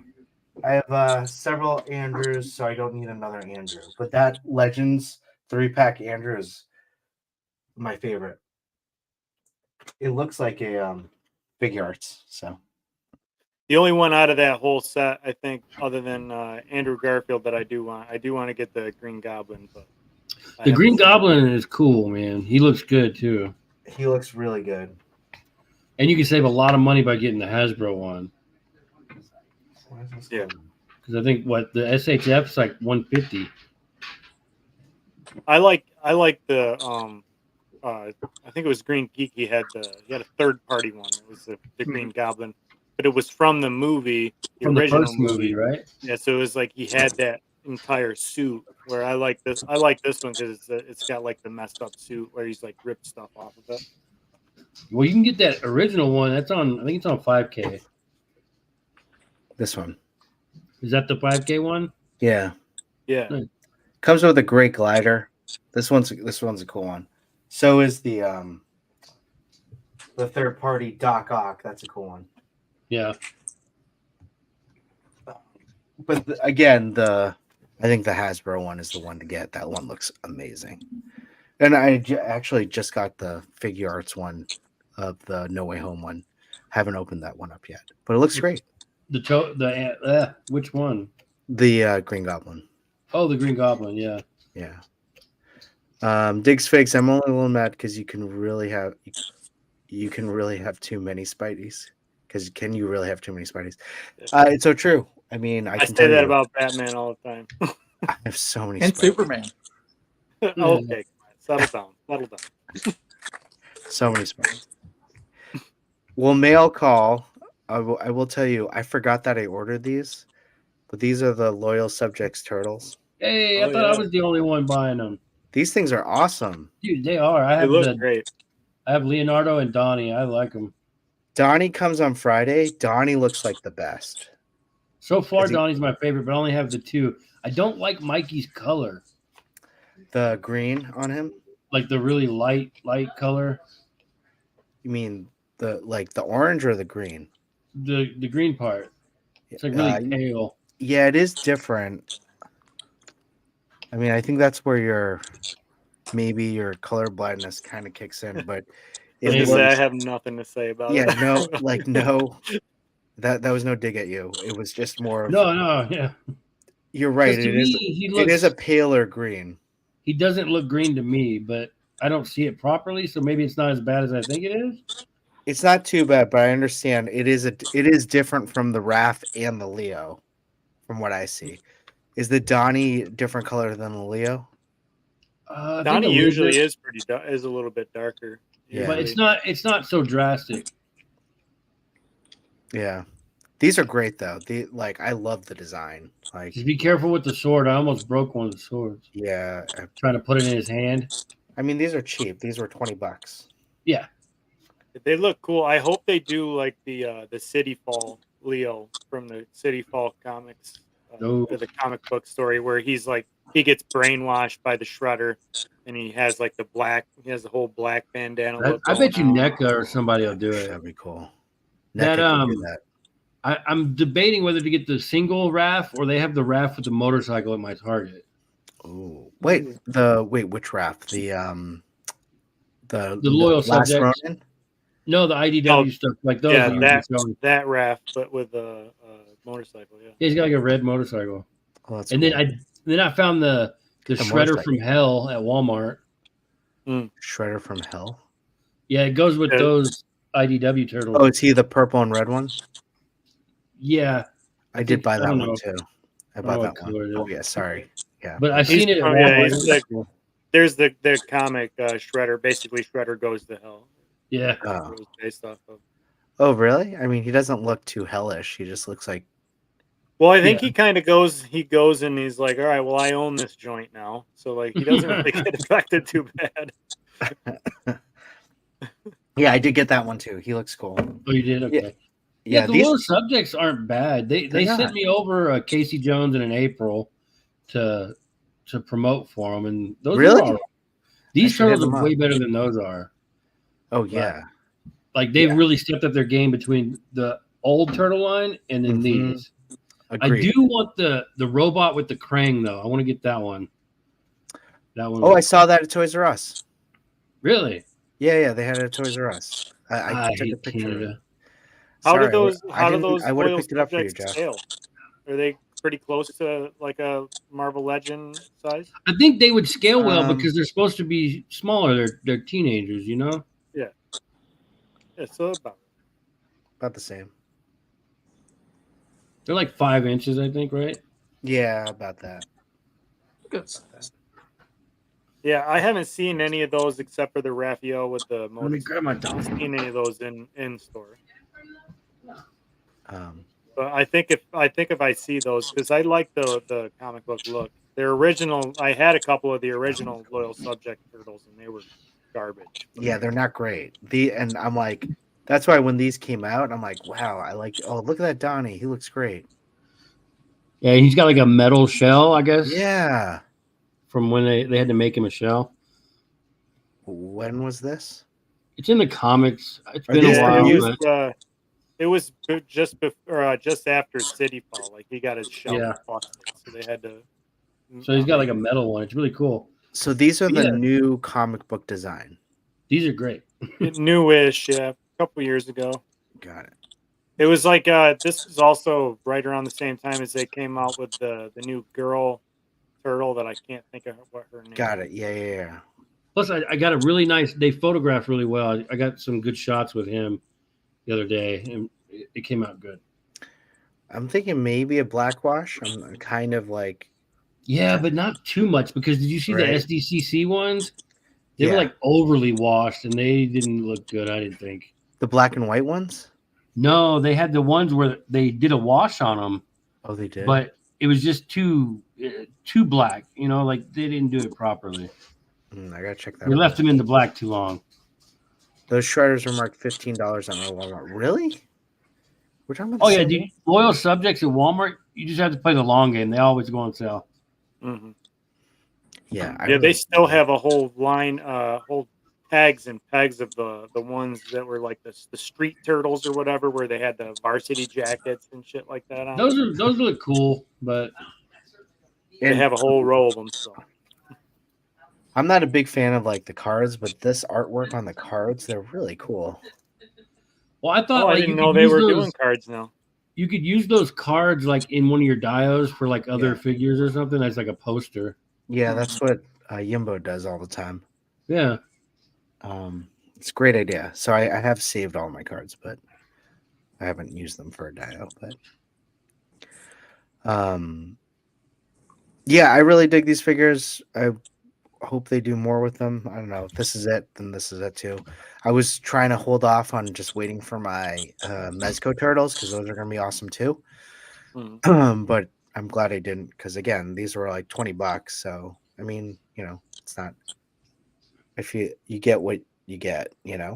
I have several Andrews, so I don't need another Andrew. But that Legends 3-pack Andrew is my favorite. It looks like a figure arts. So The only one out of that whole set, I think, other than Andrew Garfield, that I do want to get the Green Goblin, but The Green Goblin is cool, man. He looks good too. He looks really good. And you can save a lot of money by getting the Hasbro one. Yeah. Because I think the SHF's like $150. I like the I think it was Green Geek. He had a third party one. It was the Green Goblin, but it was from the movie, From the original first movie, right? Yeah, so it was like he had that entire suit. Where I like this one because it's got like the messed up suit where he's like ripped stuff off of it. Well, you can get that original one. That's on. I think it's on 5K. This one. Is that the 5K one? Yeah. Yeah. Nice. Comes with a great glider. This one's a cool one. So is the third party Doc Ock. That's a cool one. Yeah. But again, I think the Hasbro one is the one to get. That one looks amazing. And I actually just got the Figure Arts one of the No Way Home one. Haven't opened that one up yet, but it looks great. Which one? The Green Goblin. Oh, the Green Goblin. Yeah. Yeah. Diggs Figs. I'm only a little mad because you can really have too many Spideys. Because can you really have too many Spideys? It's so true. I mean, I can say that you, about Batman all the time. I have so many. And Spideys. Superman. Okay, settle down. So many Spideys. Well, mail call. I will tell you. I forgot that I ordered these, but these are the Loyal Subjects turtles. Hey, I thought I was the only one buying them. These things are awesome. Dude, they are. They look great. I have Leonardo and Donnie. I like them. Donnie comes on Friday. Donnie looks like the best. So far, Donnie's my favorite, but I only have the two. I don't like Mikey's color. The green on him? Like the really light color. You mean the orange or the green? The green part. It's like really pale. Yeah, it is different. I mean, I think that's where maybe your color blindness kind of kicks in, but I have nothing to say about it. Yeah, no. That was no dig at you. It was just more of yeah. You're right. It is a paler green. He doesn't look green to me, but I don't see it properly, so maybe it's not as bad as I think it is. It's not too bad, but I understand it is different from the Raph and the Leo, from what I see. Is the Donnie different color than the Leo? Donnie usually is a little bit darker. Yeah, but it's not so drastic. Yeah, these are great though. I love the design. Like, just be careful with the sword. I almost broke one of the swords. Yeah, trying to put it in his hand. I mean, these are cheap. These were $20. Yeah, they look cool. I hope they do like the City Fall Leo from the City Fall comics, the comic book story where he gets brainwashed by the Shredder, and he has the whole black bandana. I bet you NECA or somebody will do it. That'd be cool. I'm debating whether to get the single RAF or they have the RAF with the motorcycle at my Target. Oh, wait, which Raph? The Loyal Last Subjects. Ronin? No, the IDW stuff like those. Yeah, that RAF, but with a motorcycle. Yeah, he's got like a red motorcycle. Oh, that's and cool. then I found the Shredder from Hell at Walmart. Shredder from Hell. Yeah, it goes with those IDW turtles. Oh, is he the purple and red one? Yeah, I did buy that one too. I bought that one. Oh yeah, sorry. Yeah, but I've seen it at Walmart. There's the comic Shredder. Basically, Shredder goes to hell. Yeah. Oh. It was based off of. Oh really? I mean, he doesn't look too hellish. He just looks like. Well, I think he kind of goes. He goes and he's like, "All right, well, I own this joint now." So he doesn't really get affected too bad. Yeah, I did get that one too. He looks cool. Oh, you did? Okay. Yeah, the Loyal Subjects aren't bad. They sent me over a Casey Jones in April to promote for them, and those really these turtles are way better than those are. Oh yeah, they've really stepped up their game between the old turtle line and then these. Agreed. I do want the robot with the Krang though. I want to get that one. Oh, I saw that at Toys R Us. Really? Yeah, they had it at Toys R Us. I took a picture. How do Sorry, those I didn't. I would have loyal picked it up for you, subjects Jeff. scale? Are they pretty close to like a Marvel Legend size? I think they would scale well Um, because they're supposed to be smaller. They're teenagers, you know. Yeah. Yeah, so about About the same. They're like 5 inches, I think, right? Yeah, about that. Good. Yeah, I haven't seen any of those except for the Raphael with the Let me motorcycle. grab my I haven't dog. seen any of those in store. Um, But I think if I see those, because I like the comic book look. Their original, I had a couple of the original Loyal Subject turtles, and they were garbage. yeah, they're not great. And I'm like, that's why when these came out, I'm like, wow, I like. Oh, look at that Donnie. He looks great. Yeah, he's got like a metal shell, I guess. Yeah. From when they had to make him a shell. When was this? It's in the comics. It's Are been these a the while, new- but It was just before, just after City Fall. Like he got his shell Yeah. busted, so they had to. so he's got like a metal one. It's really cool. So these are the Yeah. new comic book design. These are great. Newish, yeah, a couple years ago. Got it. It was like this was also right around the same time as they came out with the new girl turtle that I can't think of what her name. Got is. it. Yeah. Plus, I got a really nice. They photographed really well. I got some good shots with him the other day, and it came out good. I'm thinking maybe a black wash. I'm kind of like, Yeah, but not too much because did you see Right. the SDCC ones? They were Yeah. like overly washed, and they didn't look good. I didn't think. the black and white ones. No, they had the ones where they did a wash on them, Oh, they did. but it was just too black. You know, like they didn't do it properly. I gotta check that. They out. left them in the black too long. Those shredders are marked $15 on Walmart. Really? We're talking about. Oh the yeah, same dude. one? Loyal subjects at Walmart, you just have to play the long game. They always go on sale. Mhm. Yeah. I Yeah, they really- still have a whole line, whole tags and pegs of the ones that were like the street turtles or whatever, where they had the varsity jackets and shit like that on. Those look cool, but They And have a whole row of them. So I'm not a big fan of like the cards, but this artwork on the cards, they're really cool. well, I thought I like, didn't you know could they use were those, doing cards now. You could use those cards like in one of your dios for like other Yeah. figures or something. That's like a poster. Yeah, that's what Yimbo does all the time. Yeah. It's a great idea. So I have saved all my cards, but I haven't used them for a dio. But yeah, I really dig these figures. I hope they do more with them. I don't know. If this is it, then this is it too. I was trying to hold off on just waiting for my Mezco turtles because those are gonna be awesome too. Mhm. But I'm glad I didn't because again, these were like $20. So I mean, it's not. If you get what you get, Yeah.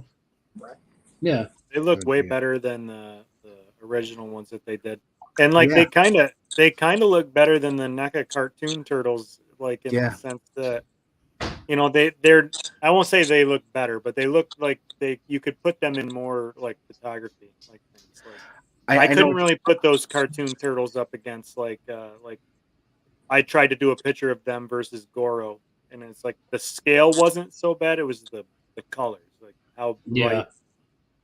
They look way Yeah. better than the original ones that they did, and like Yeah. they kind of look better than the NECA cartoon turtles, like in Yeah. the sense that they're I won't say they look better, but they look like you could put them in more like photography like things. Like I I couldn't know. really put those cartoon turtles up against like I tried to do a picture of them versus Goro, and it's like the scale wasn't so bad. It was the colors, like how Yeah. bright,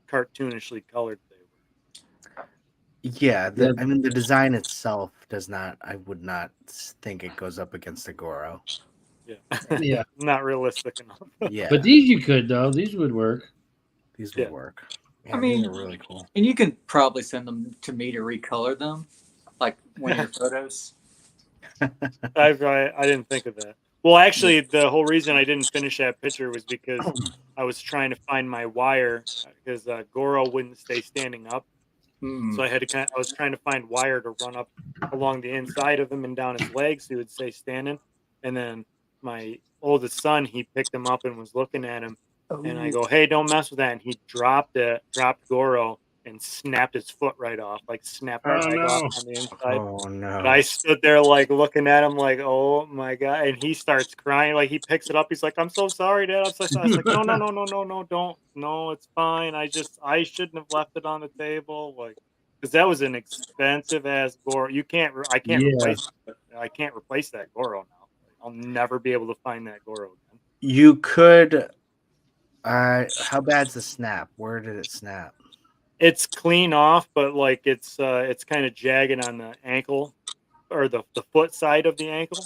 cartoonishly colored they were. Yeah, Yeah. I mean the design itself does not. I would not think it goes up against the Goro. Yeah, Yeah. not realistic enough. Yeah, But these you could though. These would work. these would Yeah. work. I Yeah, mean- these are really cool. And you can probably send them to me to recolor them, like one of your photos. I didn't think of that. Well, actually, the whole reason I didn't finish that picture was because I was trying to find my wire because Goro wouldn't stay standing up. Hmm. So I had to I was trying to find wire to run up along the inside of him and down his legs so he would stay standing. And then my oldest son, he picked him up and was looking at him. And I go, hey, don't mess with that. And he dropped Goro and snapped his foot right off, like snapped the Oh, leg no. off on the inside. Oh no! And I stood there like looking at him like, oh my God. And he starts crying. Like he picks it up. He's like, I'm so sorry, Dad. I'm so sorry. I was like, no, don't. No, it's fine. I shouldn't have left it on the table. Like, because that was an expensive ass Goro. I can't Yeah. replace it. I can't replace that Goro now. I'll never be able to find that Goro again. You could. How bad's the snap? Where did it snap? It's clean off, but like it's kind of jagged on the ankle or the foot side of the ankle.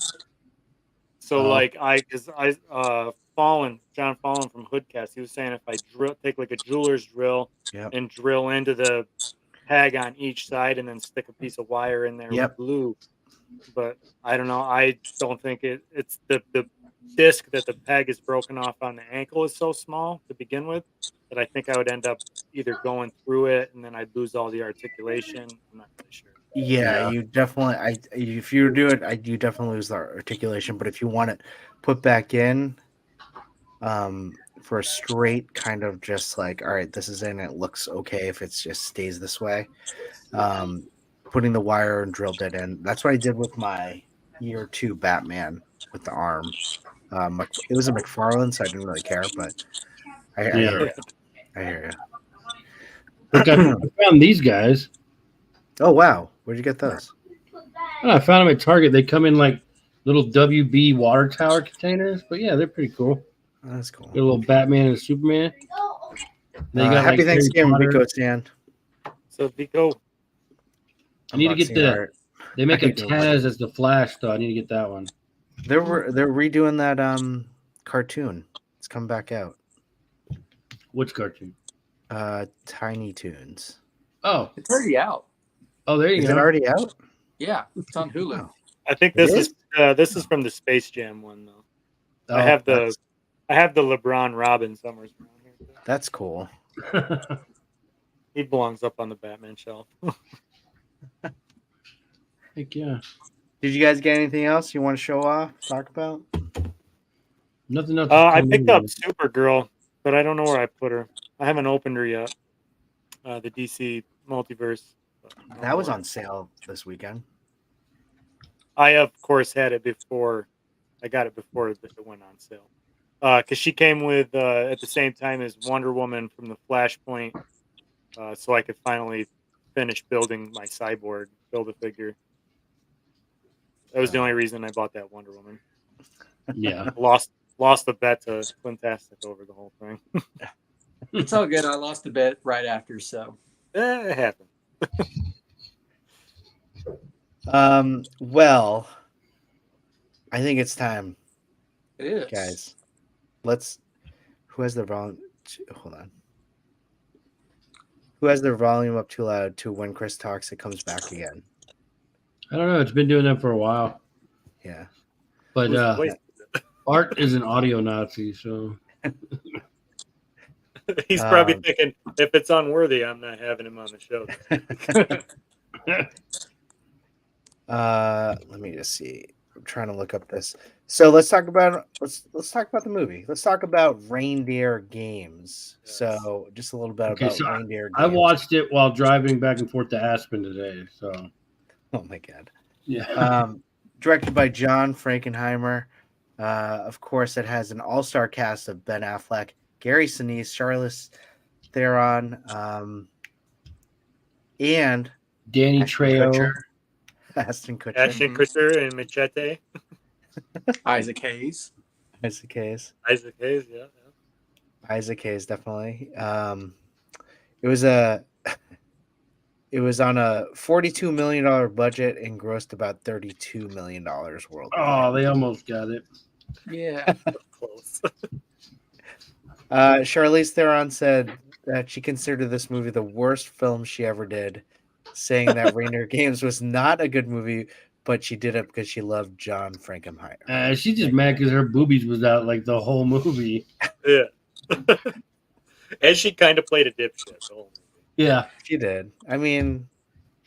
So like John Fallon from Hoodcast, he was saying if I take like a jeweler's drill Yep. and drill into the peg on each side and then stick a piece of wire in there with Yep. glue. But I don't know. I don't think it's the disc that the peg is broken off on the ankle is so small to begin with that I think I would end up either going through it and then I'd lose all the articulation. I'm not really sure. Yeah, you definitely. If you do it, you definitely lose the articulation. But if you want it put back in, for a straight kind of just like, all right, this is in. It looks okay if it just stays this way. Putting the wire and drilled it in. That's what I did with my year 2 Batman with the arm. It was a McFarlane, so I didn't really care. But I hear you. Look, I found these guys. Oh wow, where'd you get those? I found them at Target. They come in like little WB water tower containers, but yeah, they're pretty cool. That's cool. Got a little Batman and a Superman. They got Happy like Thanksgiving, Vico Stan. So Vico, I need to get Unboxing They make I a could do Taz as the Flash, though. I need to get that one. They're redoing that cartoon. It's come back out. Which cartoon? Tiny Toons. Oh, It's already out. oh, there you Is go. it already out? Yeah, it's on Hulu. Oh. I think this is from the Space Jam one though. Oh, I have the LeBron Robin somewhere around here. That's cool. He belongs up on the Batman shelf. Heck yeah. Did you guys get anything else you want to show off? Talk about? Nothing else. I picked up Supergirl, but I don't know where I put her. I haven't opened her yet. The DC multiverse. That was on sale this weekend. I of course had it before. I got it before it went on sale. Because she came with at the same time as Wonder Woman from the Flashpoint, so I could finally finish building my Cyborg Build-A-Figure. That was the only reason I bought that Wonder Woman. Yeah. Lost the bet to Quintastic over the whole thing. It's all good. I lost a bet right after, so. It happened. Well, I think it's time, It is. guys. Who has their volume? Hold on. Who has their volume up too loud to when Chris talks? It comes back again. I don't know. It's been doing that for a while. Yeah. But Art is an audio Nazi, so. He's probably thinking, if it's unworthy, I'm not having him on the show. Let me just see. I'm trying to look up this. So let's talk about the movie. Let's talk about Reindeer Games. Yes. So just a little bit about Reindeer Games. I watched it while driving back and forth to Aspen today. So. Oh my god. Yeah. Directed by John Frankenheimer. Of course, it has an all-star cast of Ben Affleck, Gary Sinise, Charlize Theron, and Danny Trejo. Ashton Kutcher. Ashton Kutcher and Machete. Isaac Hayes. Isaac Hayes. Isaac Hayes, yeah. Isaac Hayes, definitely. It was on a $42 million budget and grossed about $32 million worldwide. Oh, they almost got it. Yeah. Close. Charlize Theron said that she considered this movie the worst film she ever did, saying that Reindeer Games was not a good movie, but she did it because she loved John Frankenheimer. She's just mad because her boobies was out like the whole movie. Yeah. And she kind of played a dipshit the whole movie. Yeah. She did. I mean,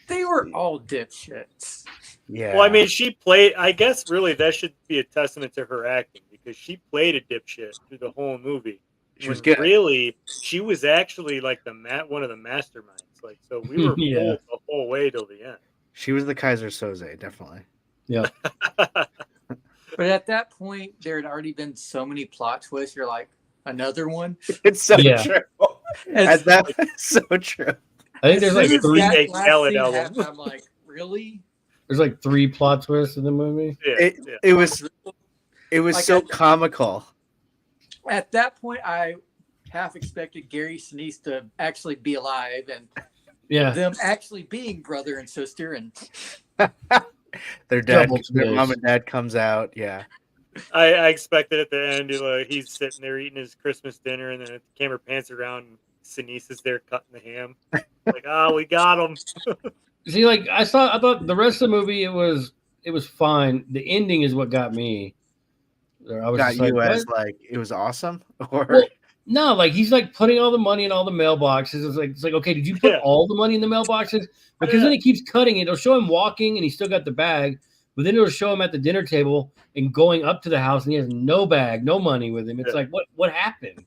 They were all dipshits. yeah. Well, I mean, she played. I guess really that should be a testament to her acting because she played a dipshit through the whole movie. She was When good. Really, she was actually like one of the masterminds. Like, so we were Yeah. fooled the whole way till the end. She was the Kaiser Soze, definitely. Yeah. But at that point, there had already been so many plot twists. You're like, another one? It's so Yeah. true. As That's so true. I think there's like soon as three. that Hey, last yell it scene out. happened, I'm like, really? There's like 3 plot twists in the movie. Yeah, It was Like so I- comical. At that point, I half expected Gary Sinise to actually be alive and Yeah. them actually being brother and sister. And their dad, Double their mom twist. and dad comes out. Yeah. I expected at the end, he's sitting there eating his Christmas dinner, and then the camera pans around, and Sinise is there cutting the ham. Like, we got him. See, like I thought the rest of the movie it was fine. The ending is what got me. I was Got just like, you what? as like it was awesome, or Well, no, like he's like putting all the money in all the mailboxes. It's like okay, did you put Yeah. all the money in the mailboxes? Because then it keeps cutting it. It'll show him walking and he's still got the bag, but then it'll show him at the dinner table and going up to the house and he has no bag, no money with him. It's like what happened?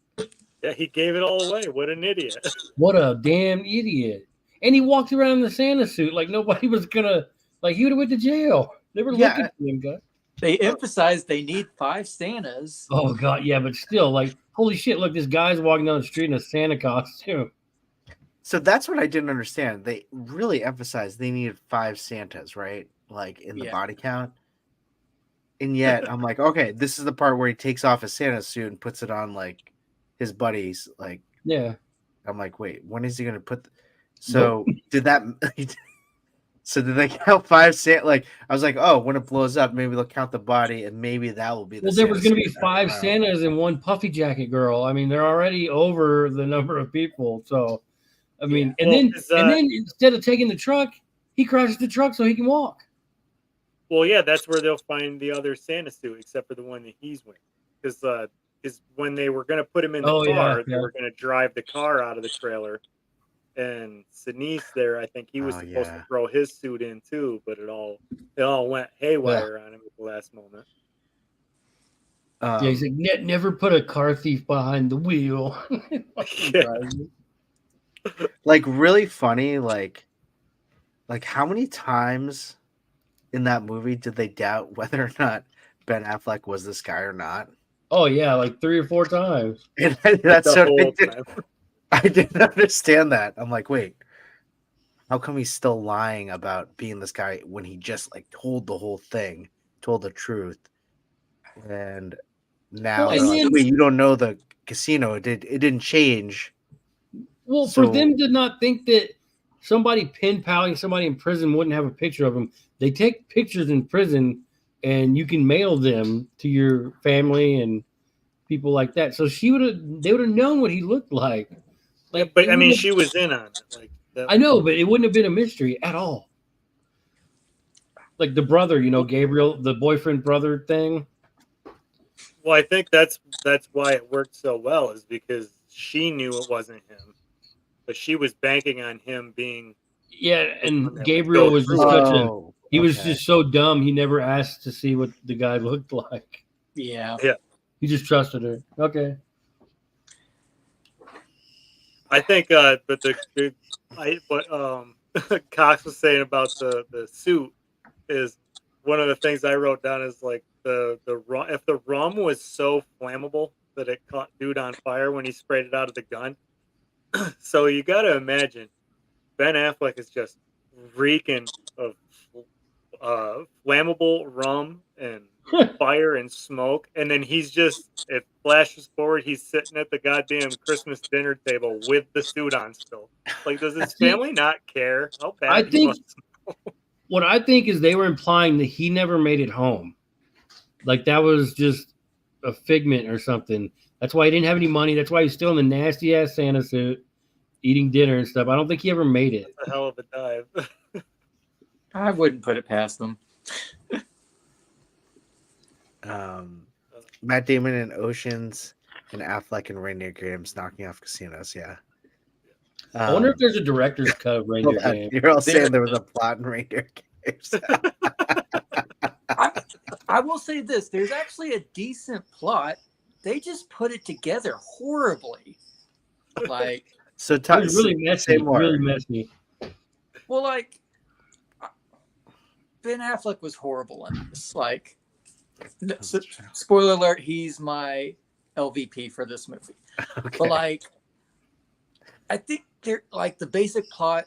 Yeah, he gave it all away. What an idiot! What a damn idiot! And he walked around in the Santa suit like nobody was gonna like he would have went to jail. They were looking for him, guys. they emphasize they need 5 Santas. Oh god, yeah, but still, like, holy shit! Look, this guy's walking down the street in a Santa costume. so that's what I didn't understand. They really emphasized they needed 5 Santas, right? Like in the body count. And yet I'm like, okay, this is the part where he takes off his Santa suit and puts it on like his buddies. Like, Yeah. I'm like, wait, when is he gonna put? So did that? So did they count 5 Santa? Like, I was like, oh, when it blows up, maybe they'll count the body, and maybe that will be the. Well, there was going to be 5 Santas and 1 puffy jacket girl. I mean, they're already over the number of people. So, I mean, and then instead of taking the truck, he crashes the truck so he can walk. Well, yeah, that's where they'll find the other Santa suit, except for the one that he's wearing. Because when they were going to put him in the car, they were going to drive the car out of the trailer. And Sinise there, I think he was supposed to throw his suit in too, but it all went haywire on him at the last moment. Yeah, he's like, never put a car thief behind the wheel. Like really funny, like how many times in that movie did they doubt whether or not Ben Affleck was this guy or not? Oh yeah, like 3 or 4 times. And that's so I didn't understand that. I'm like, wait, how come he's still lying about being this guy when he just like told the whole thing, told the truth, and now like, wait, you don't know the casino? It didn't change. Well, for them to not think that somebody pen paling somebody in prison wouldn't have a picture of him, they take pictures in prison and you can mail them to your family and people like that. So they would have known what he looked like. Like, but I mean, she was in on it. Like, I know, but it wouldn't have been a mystery at all. Like the brother, Gabriel, the boyfriend brother thing. Well, I think that's why it worked so well, is because she knew it wasn't him, but she was banking on him being. Yeah, and Gabriel was just just so dumb. He never asked to see what the guy looked like. Yeah. He just trusted her. Okay. I think what Cox was saying about the suit is one of the things I wrote down is like if the rum was so flammable that it caught dude on fire when he sprayed it out of the gun. So you got to imagine Ben Affleck is just reeking of flammable rum and fire and smoke, and then it flashes forward, he's sitting at the goddamn Christmas dinner table with the suit on still. Like, does his family not care how bad I think what I think is they were implying that he never made it home. Like that was just a figment or something. That's why he didn't have any money. That's why he's still in the nasty ass Santa suit eating dinner and stuff. I don't think he ever made it. That's a hell of a dive. I wouldn't put it past them. Matt Damon in Oceans and Affleck in Reindeer Games knocking off casinos. Yeah. I wonder if there's a director's cut of Reindeer Games. You're all saying there was a plot in Reindeer Games. I will say this: there's actually a decent plot. They just put it together horribly. Like, so it was really messy. Really messy. Well, like Ben Affleck was horrible in this. Like, spoiler alert: he's my LVP for this movie. Okay. But like, I think like the basic plot,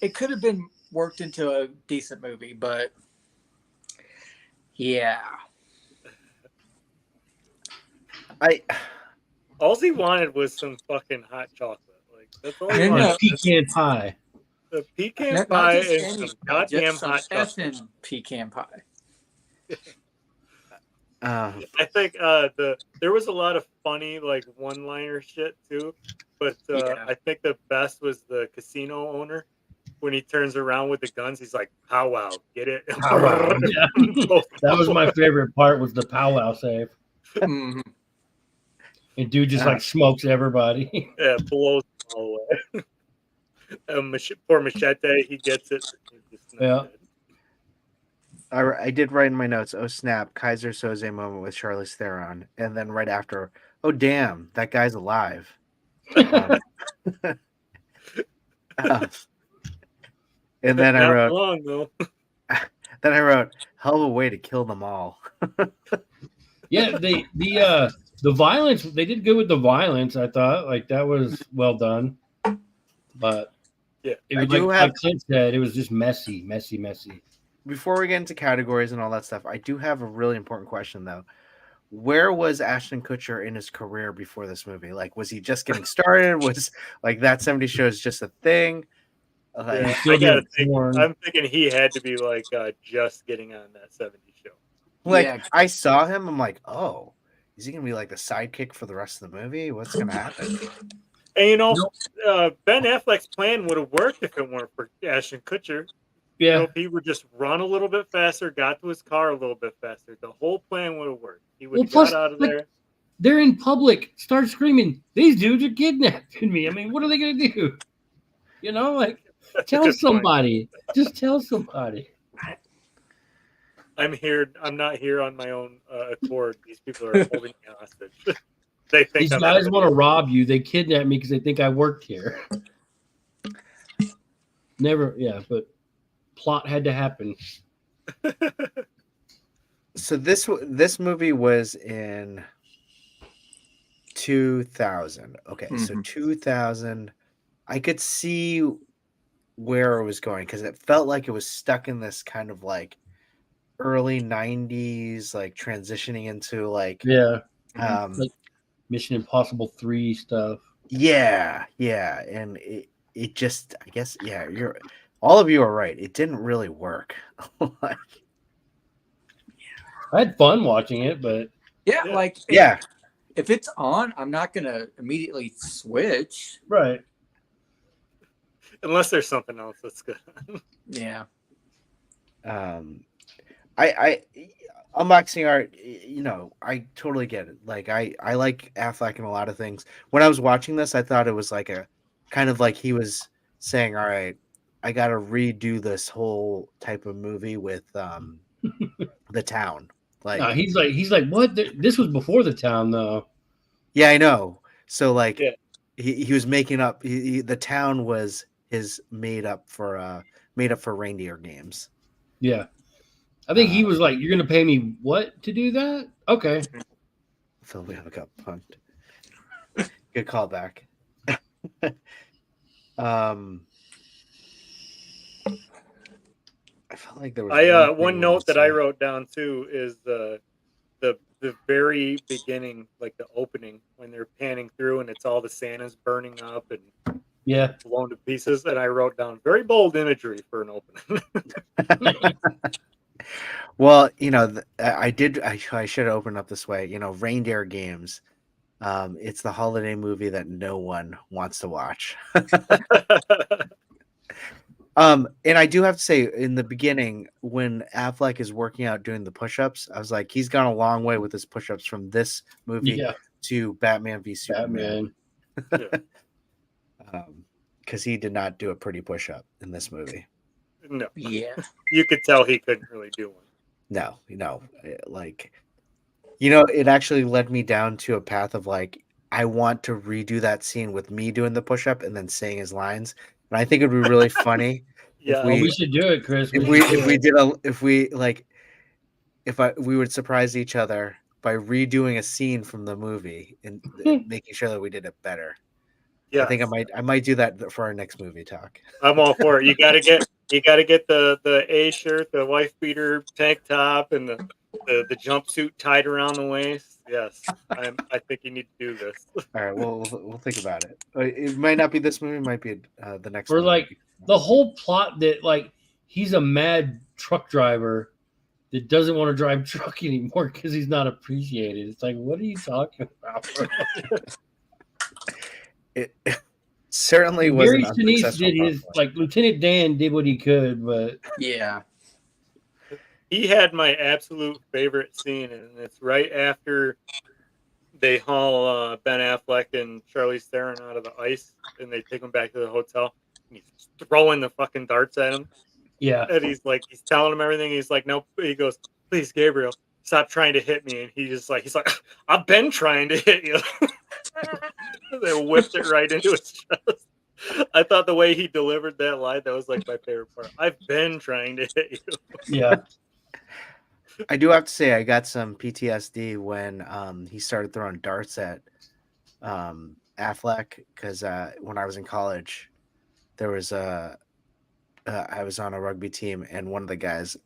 it could have been worked into a decent movie, but yeah. All he wanted was some fucking hot chocolate. Like that's all he And, wanted. Pecan pie. The pecan not pie just and any some pie, goddamn just some hot chocolate. effing pecan pie. I think there was a lot of funny like one-liner shit too, but I think the best was the casino owner when he turns around with the guns. He's like, "Powwow, get it?" Powwow. Yeah. That was my favorite part. Was the powwow save. Mm-hmm. And dude just like smokes everybody. Yeah, blows them all away. Poor Machete, he gets it. Yeah. I did write in my notes, oh snap, Kaiser Soze moment with Charlize Theron. And then right after, oh damn, that guy's alive. And then I wrote, long, though. then I wrote, hell of a way to kill them all. Yeah, the violence, they did good with the violence, I thought. Like that was well done. But yeah, it was like Clint said, it was just messy. Before we get into categories and all that stuff, I do have a really important question though. Where was Ashton Kutcher in his career before this movie? Like, was he just getting started? Was like that 70s show is just a thing? Yeah, I gotta think. I'm thinking he had to be like just getting on that 70s show. Like, Yeah. I saw him, I'm like, oh, is he gonna be like the sidekick for the rest of the movie? What's gonna happen? And Ben Affleck's plan would have worked if it weren't for Ashton Kutcher. Yeah. If he would just run a little bit faster, got to his car a little bit faster, the whole plan would have worked. He would have got out of there. They're in public, start screaming, these dudes are kidnapping me. I mean, what are they going to do? You know, like, tell somebody. Just tell somebody. I'm here. I'm not here on my own accord. These people are holding me hostage. They think these guys want to rob you. They kidnap me because they think I worked here. Never, but plot had to happen. So this movie was in 2000. Okay, so 2000. I could see where it was going because it felt like it was stuck in this kind of like early 90s, like transitioning into like like Mission Impossible 3 stuff. Yeah, and it just, I guess, all of you are right. It didn't really work. I had fun watching it, but if it's on, I'm not gonna immediately switch. Right. Unless there's something else that's good. Yeah. I unboxing art, I totally get it. Like I like Affleck in a lot of things. When I was watching this, I thought it was like a kind of like he was saying, all right, I got to redo this whole type of movie with The Town. Like no, he's like what? This was before The Town though. Yeah, I know. So like he was making up The Town was his made up for Reindeer games. Yeah. I think he was like, you're gonna pay me what to do that? Okay. Phil, we have a cup pumped. Good callback. I felt like there was one note that I wrote down too is the very beginning, like the opening when they're panning through and it's all the Santas burning up and blown to pieces. And I wrote down very bold imagery for an opening. Well, I should have opened up this way. Reindeer games. It's the holiday movie that no one wants to watch. And I do have to say, in the beginning, when Affleck is working out doing the push-ups, I was like, he's gone a long way with his push-ups from this movie to Batman v Superman. Because he did not do a pretty push-up in this movie. No. Yeah. You could tell he couldn't really do one. No. It actually led me down to a path of like, I want to redo that scene with me doing the push-up and then saying his lines. And I think it'd be really funny if we should do it, Chris. We would surprise each other by redoing a scene from the movie and making sure that we did it better. Yeah, I think I might do that for our next movie talk. I'm all for it. You gotta get the A shirt, the wife beater tank top, and the jumpsuit tied around the waist. Yes. I think you need to do this. All right, we'll think about it. It might not be this movie. It might be the next Or one. like the whole plot that like he's a mad truck driver that doesn't want to drive truck anymore because he's not appreciated. It's like, what are you talking about, bro? It certainly was Gary an Sinise unsuccessful did his plot. like Lieutenant Dan did what he could, but Yeah. He had my absolute favorite scene, and it's right after they haul Ben Affleck and Charlize Theron out of the ice, and they take him back to the hotel. And he's throwing the fucking darts at him, yeah, and he's telling him everything. He's like, "Nope." He goes, "Please, Gabriel, stop trying to hit me." And he's like, "I've been trying to hit you." They whipped it right into his chest. I thought the way he delivered that line, that was like my favorite part. I've been trying to hit you. yeah. I do have to say I got some PTSD when he started throwing darts at Affleck because when I was in college, there was I was on a rugby team and one of the guys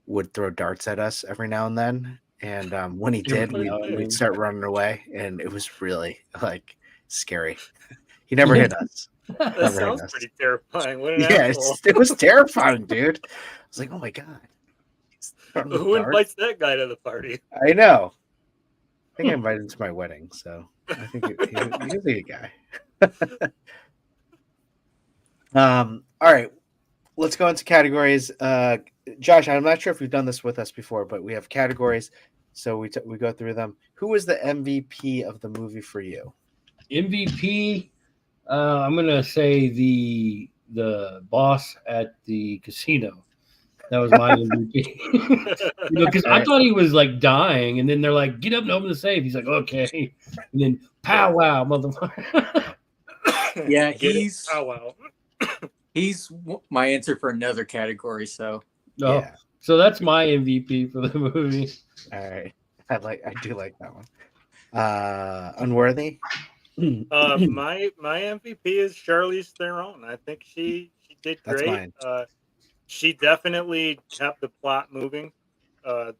would throw darts at us every now and then, and when he did, we'd start running away, and it was really like scary. He never hit us. That sounds pretty terrifying. What an Yeah, asshole. it was terrifying, dude. I was like, oh my god. Who invites that guy to the party? I know. I think I invited him to my wedding, so I think he's a good guy. All right, let's go into categories. Josh, I'm not sure if you've done this with us before, but we have categories, so we go through them. Who was the MVP of the movie for you? MVP. I'm gonna say the boss at the casino. That was my MVP. Because I thought he was like dying, and then they're like, "Get up and open the safe." He's like, "Okay," and then pow wow, motherfucker. Yeah, he's he's my answer for another category. So Yeah. So that's my MVP for the movie. All right, I do like that one. Unworthy. My MVP is Charlize Theron. I think she did That's great. mine. She definitely kept the plot moving.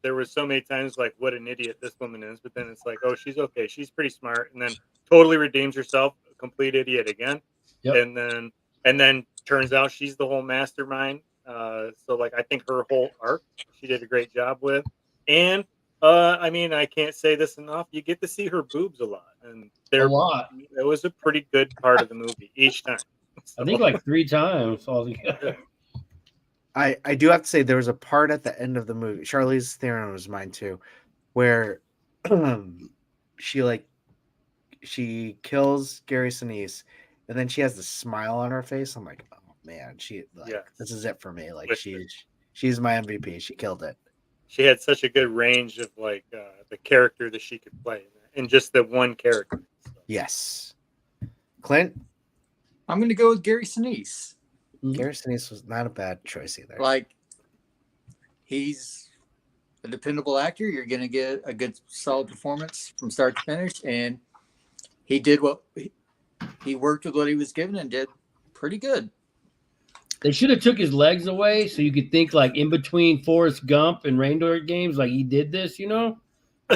There were so many times like, what an idiot this woman is, but then it's like, oh, she's okay, she's pretty smart, and then totally redeems herself, a complete idiot again, Yep. and then turns out she's the whole mastermind. So like, I think her whole arc she did a great job with, and I mean, I can't say this enough. You get to see her boobs a lot, and A lot. it was a pretty good part of the movie each time. So, I think like 3 times altogether. I do have to say there was a part at the end of the movie. Charlize Theron was mine too, where she kills Gary Sinise, and then she has the smile on her face. I'm like, oh man, this is it for me. Like she's my MVP. She killed it. She had such a good range of like the character that she could play in just the one character. So. Yes. Clint? I'm going to go with Gary Sinise. Gary Sinise was not a bad choice either. Like, he's a dependable actor. You're going to get a good, solid performance from start to finish. And he did he worked with what he was given and did pretty good. They should have took his legs away so you could think like in between Forrest Gump and Reindeer games, like he did this, you know?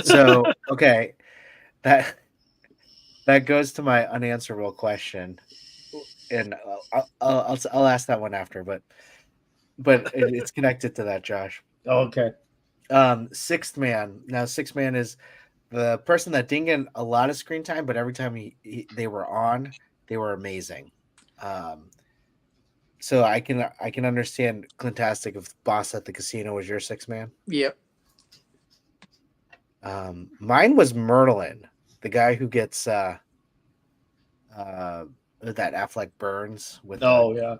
So, okay, that goes to my unanswerable question. And I'll ask that one after, but it's connected to that, Josh. Okay. Sixth Man. Now, Sixth Man is the person that didn't get a lot of screen time, but every time they were on, they were amazing. So I can understand Clintastic if Boss at the Casino was your Sixth Man. Yep. Mine was Merlin, the guy who gets that Affleck burns with. Yeah.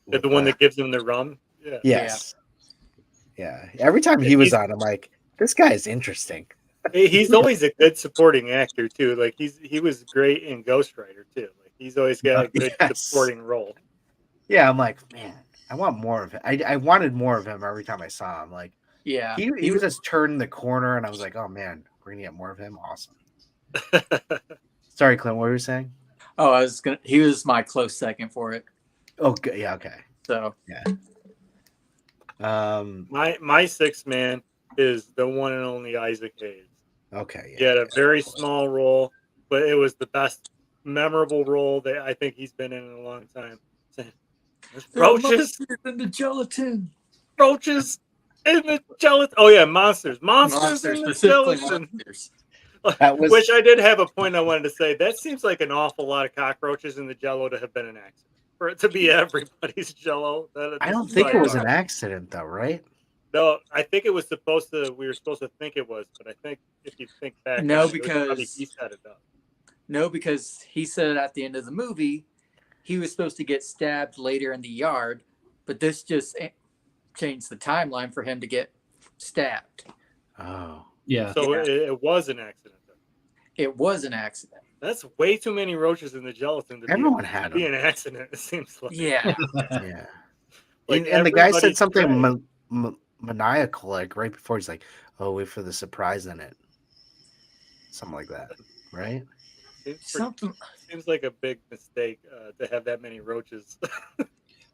With the one that gives him the rum. Yeah. Yes. Yeah. Every time he was on, I'm like, this guy is interesting. He's always a good supporting actor too. Like he was great in Ghost Rider too. Like he's always got a good supporting role. Yeah, I'm like, man, I want more of it. I wanted more of him every time I saw him. Like, yeah, he was just turning the corner, and I was like, oh man, we're gonna get more of him. Awesome. Sorry, Clint, what were you saying? Oh, he was my close second for it. Oh, good. Yeah, okay. So yeah. My Sixth Man is the one and only Isaac Hayes. Okay. He had a very small role, but it was the best memorable role that I think he's been in a long time. There's roaches in the gelatin. Roaches in the gelatin. Oh yeah, monsters in the specifically gelatin. monsters. That was Which I did have a point I wanted to say. That seems like an awful lot of cockroaches in the Jello to have been an accident. For it to be everybody's Jello. I don't think it was an accident though, right? No, I think it was supposed to. We were supposed to think it was, but I think if you think back, No, on it, because probably he set it up. No, because he said at the end of the movie he was supposed to get stabbed later in the yard, but this just changed the timeline for him to get stabbed. Oh, yeah. So it was an accident. It was an accident. That's way too many roaches in the gelatin to everyone had be them. an accident. It seems like. Yeah. Yeah. Like and the guy said everybody's something tried. maniacal, like right before. He's like, "Oh, wait for the surprise in it," something like that, right? Seems like a big mistake to have that many roaches.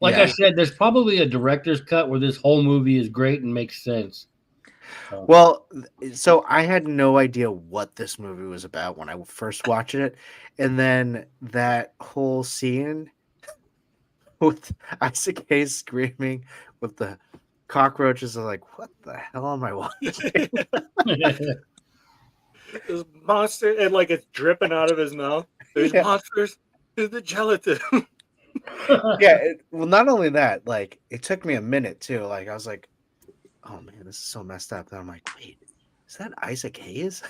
Like I said, there's probably a director's cut where this whole movie is great and makes sense. Well, so I had no idea what this movie was about when I first watched it, and then that whole scene with Isaac Hayes screaming with the cockroaches, are like, what the hell am I watching? There's monster and like it's dripping out of his mouth. There's monsters in the gelatin. Well, not only that, like it took me a minute too. Like I was like, oh man, this is so messed up. Then I'm like, wait, is that Isaac Hayes?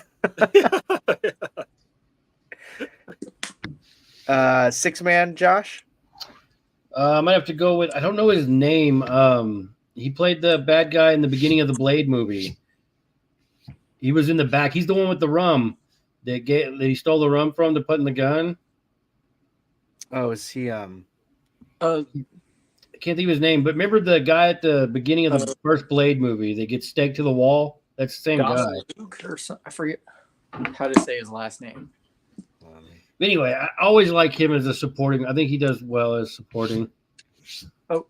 6-man, Josh? I might have to go with, I don't know his name. He played the bad guy in the beginning of the Blade movie. He was in the back. He's the one with the rum that he stole the rum from to put in the gun. Oh, is he? I can't think of his name, but remember the guy at the beginning of the first Blade movie that gets staked to the wall? That's the same guy. Luke or I forget how to say his last name. Anyway, I always like him as a supporting. I think he does well as supporting. Oh,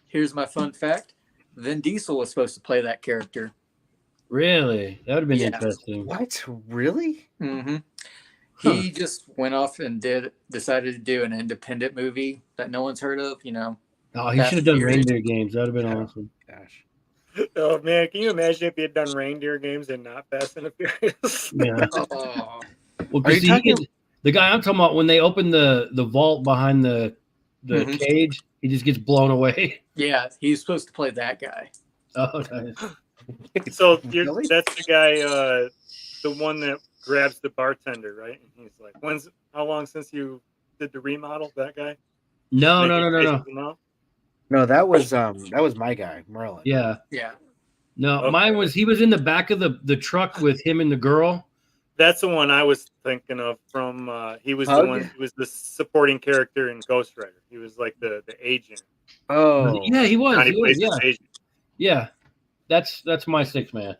here's my fun fact. Vin Diesel was supposed to play that character. Really? That would have been interesting. What? Really? Mm-hmm. He just went off and decided to do an independent movie that no one's heard of, you know. Oh, he should have done Reindeer Games. That would have been awesome. Gosh. Oh man, can you imagine if he had done Reindeer Games and not Fast and the Furious? Yeah. Well, Are you talking... the guy I'm talking about, when they open the vault behind the cage, he just gets blown away. Yeah, he's supposed to play that guy. Oh, nice. So that's the guy, the one that grabs the bartender, right? And he's like, how long since you did the remodel? That guy? No. No, that was my guy, Merlin. Yeah. No, Okay. Mine was, he was in the back of the truck with him and the girl. That's the one I was thinking of from. He was the one. He was the supporting character in Ghost Rider. He was like the agent. Oh, yeah, he was. His agent. Yeah, that's my 6-man.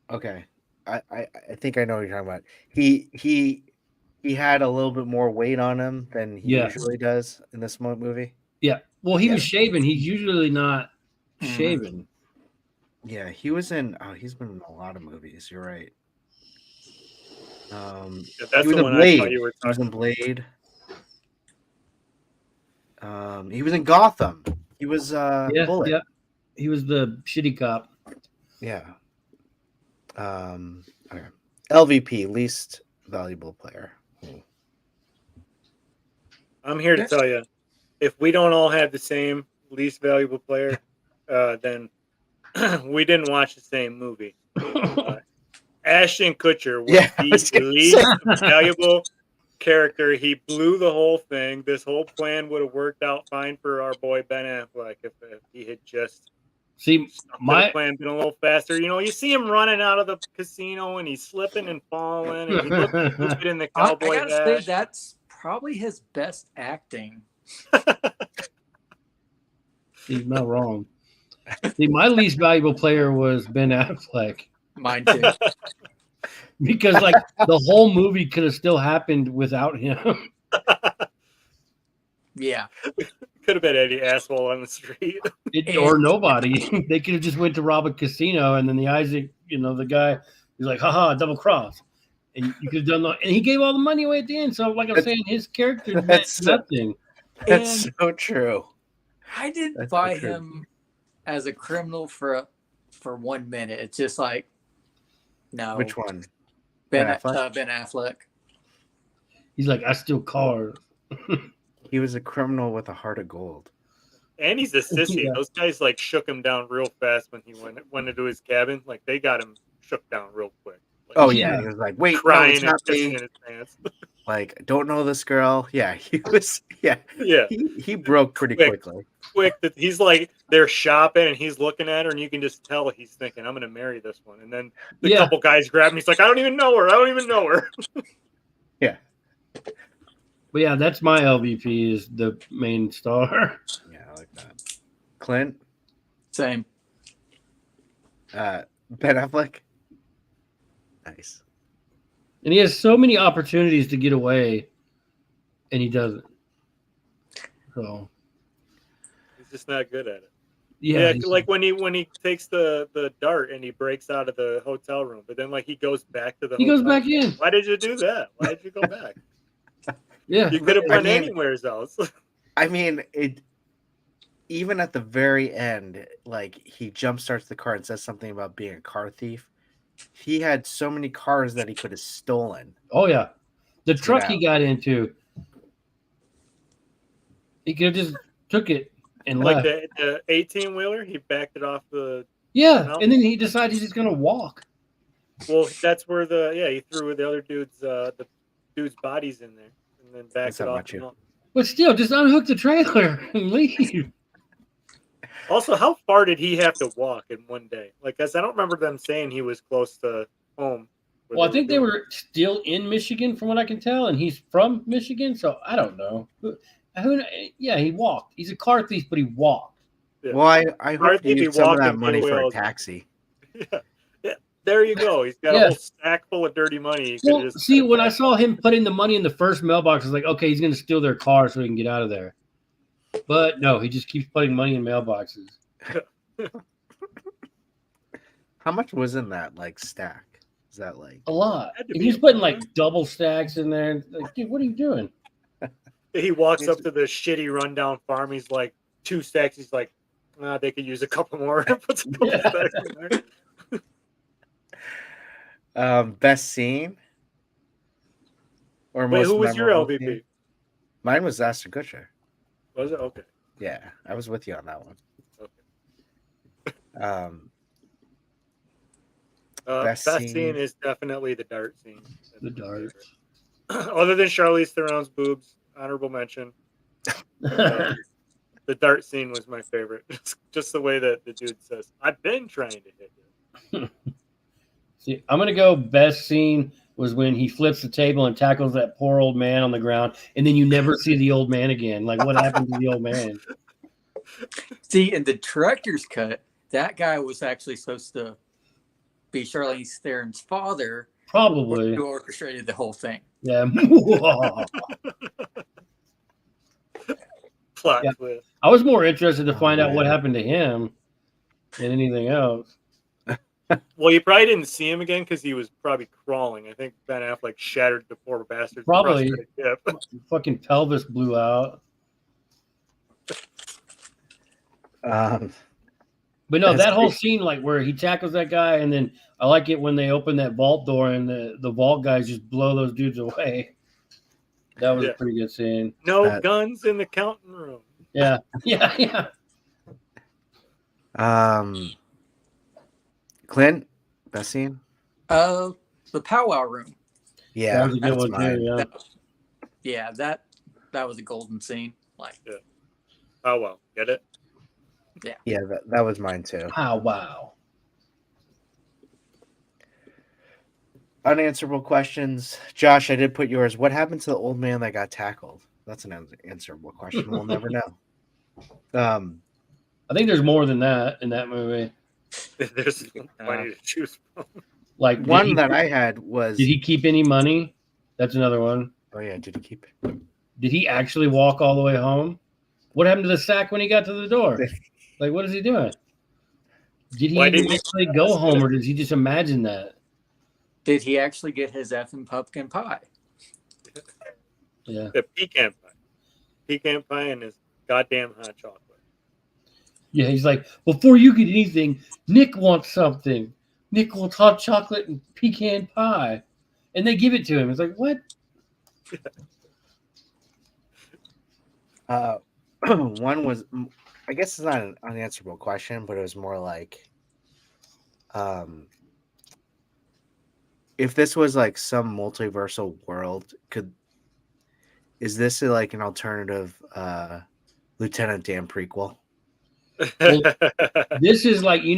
Okay, I think I know what you're talking about. He had a little bit more weight on him than he usually does in this movie. Yeah, well, he was shaven. He's usually not shaven. Yeah, he was in. Oh, he's been in a lot of movies. You're right. That's the one Blade. I thought you were talking. He was in Blade. He was in Gotham. He was Bullet. Yeah. He was the shitty cop. Yeah. Okay. LVP, least valuable player. I'm here to tell you, if we don't all have the same least valuable player, then we didn't watch the same movie. Ashton Kutcher was the least valuable character. He blew the whole thing. This whole plan would have worked out fine for our boy Ben Affleck if he had just plan been a little faster. You know, you see him running out of the casino and he's slipping and falling, and he looked good in the cowboy hat. I gotta say that's probably his best acting. He's not wrong. See, my least valuable player was Ben Affleck. Mine too. Because like the whole movie could have still happened without him. Yeah. Could have been any asshole on the street. Or nobody. They could have just went to rob a casino, and then the guy He's like, haha, double cross. And you could have done that. And he gave all the money away at the end. So, like I'm saying, his character meant nothing. That's so true. I didn't buy him as a criminal for 1 minute. It's just like, no. Which one? Ben Affleck. He's like, I steal cars. He was a criminal with a heart of gold. And he's a sissy. Yeah. Those guys like shook him down real fast when he went into his cabin. Like they got him shook down real quick. Like, Oh yeah, he was like, "Wait, crying no, and it's not pissing me." in his pants. Like, don't know this girl. Yeah, he was. Yeah, Yeah. He broke pretty quickly. Quick that he's like they're shopping and he's looking at her and you can just tell he's thinking, I'm gonna marry this one. And then the couple guys grab him. He's like, I don't even know her. Yeah. But yeah, that's my LVP is the main star. Yeah, I like that. Clint? Same. Ben Affleck? Nice. And he has so many opportunities to get away, and he doesn't. So He's just not good at it. yeah, like when he takes the dart and he breaks out of the hotel room, but then like he goes back to the he hotel goes back room. in. Why did you do that? Why did you go back? Yeah, You could have went anywhere else. I mean, it. Even at the very end, like he jump starts the car and says something about being a car thief. He had so many cars that he could have stolen. Oh yeah, the truck he got into, he could have just took it and like left. the 18-wheeler, he backed it off the. Yeah, and then he decided he's just gonna walk. Well, that's where he threw the other the dude's bodies in there and then backed it off. But still, just unhook the trailer and leave. Also, how far did he have to walk in one day? Like, I don't remember them saying he was close to home. Well, I think they were still in Michigan, from what I can tell, and he's from Michigan, so I don't know. Yeah, he walked. He's a car thief, but he walked. Yeah. Well, I hope he used some of that money for a taxi. Yeah, there you go. He's got a whole stack full of dirty money. Well, see, when I saw him putting the money in the first mailbox, I was like, okay, he's going to steal their car so he can get out of there. But no, he just keeps putting money in mailboxes. How much was in that stack? Is that a lot? And he's putting double stacks in there. Like, dude, what are you doing? He walks up to the shitty rundown farm. He's like 2 stacks. He's like, they could use a couple more. Puts a couple stacks in there. Best scene? Or who was your LVP? Scene? Mine was Ashton Kutcher. Was it? Okay. Yeah, I was with you on that one. Okay. Best scene is definitely the dart scene. The dart. Other than Charlize Theron's boobs, honorable mention. The dart scene was my favorite. Just the way that the dude says, "I've been trying to hit you." See, I'm gonna go. Best scene was when he flips the table and tackles that poor old man on the ground, and then you never see the old man again. Like, what happened to the old man? See, in the director's cut, that guy was actually supposed to be Charlize Theron's father. Probably. Who orchestrated the whole thing. Yeah. Plot twist. I was more interested to find out what happened to him than anything else. Well, you probably didn't see him again because he was probably crawling. I think Ben Affleck shattered the poor bastard. Probably. Fucking pelvis blew out. But no, that whole scene, where he tackles that guy, and then I like it when they open that vault door and the vault guys just blow those dudes away. That was a pretty good scene. No guns in the counting room. Yeah. Yeah. Clint, best scene? The powwow room. Yeah, that was a good one too. Yeah, that was a golden scene. Powwow, get it? Yeah, that was mine too. Wow. Unanswerable questions. Josh, I did put yours. What happened to the old man that got tackled? That's an unanswerable question. We'll never know. I think there's more than that in that movie. There's plenty to choose from. One that I had was... Did he keep any money? That's another one. Oh, yeah. Did he keep it? Did he actually walk all the way home? What happened to the sack when he got to the door? What is he doing? Did he actually go home, or did he just imagine that? Did he actually get his effing pumpkin pie? Yeah. The pecan pie. Pecan pie and his goddamn hot chocolate. Yeah, he's like, before you get anything, Nick wants something. Nick wants hot chocolate and pecan pie. And they give it to him. It's like, what? One was, I guess it's not an unanswerable question, but it was more like, if this was like some multiversal world, is this like an alternative Lieutenant Dan prequel? Well, this is like, when we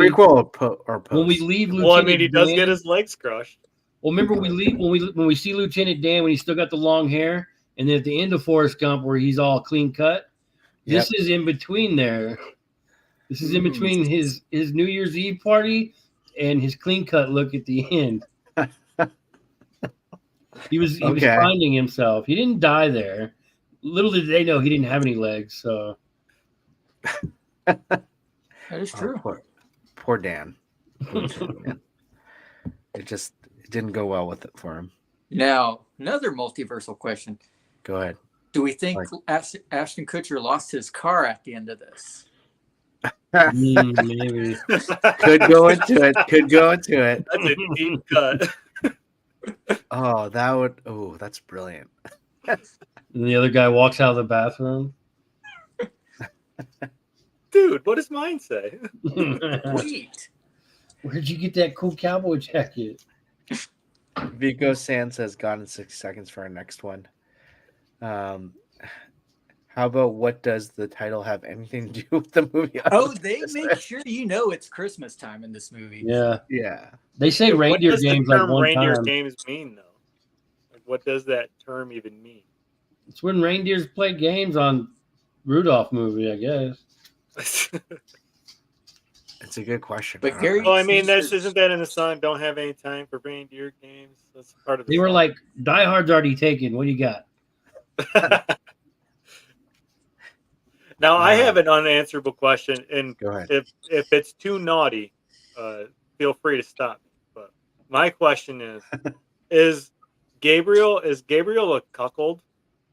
Prequel or post? when we leave Lieutenant Well, I mean, he does Dan, get his legs crushed. well, remember when we see Lieutenant Dan when he's still got the long hair, and then at the end of Forrest Gump where he's all clean cut. This is in between there. This is in between his New Year's Eve party and his clean cut look at the end. He was finding himself. He didn't die there. Little did they know he didn't have any legs. So that is true. Poor Dan. It didn't go well with it for him. Now, another multiversal question. Go ahead. Do we think Ashton Kutcher lost his car at the end of this? maybe. Could go into it. That's a deep cut. Oh, that's brilliant. And the other guy walks out of the bathroom. Dude, what does mine say? Wait. Where'd you get that cool cowboy jacket? Vico San says gone in 6 seconds for our next one. How about what does the title have anything to do with the movie? Oh, they make sure you know it's Christmas time in this movie. Yeah. Yeah. They say Dude, reindeer what does games the like term one reindeer time. games mean, though? Like, what does that term even mean? It's when reindeers play games on Rudolph movie, I guess. It's a good question. But Gary, Well, I mean, isn't that in the song? Don't have any time for reindeer games. That's part of the They were song. like, Die Hard's already taken. What do you got? Now, I have an unanswerable question, and Go ahead. if it's too naughty, feel free to stop me. But my question is Gabriel a cuckold?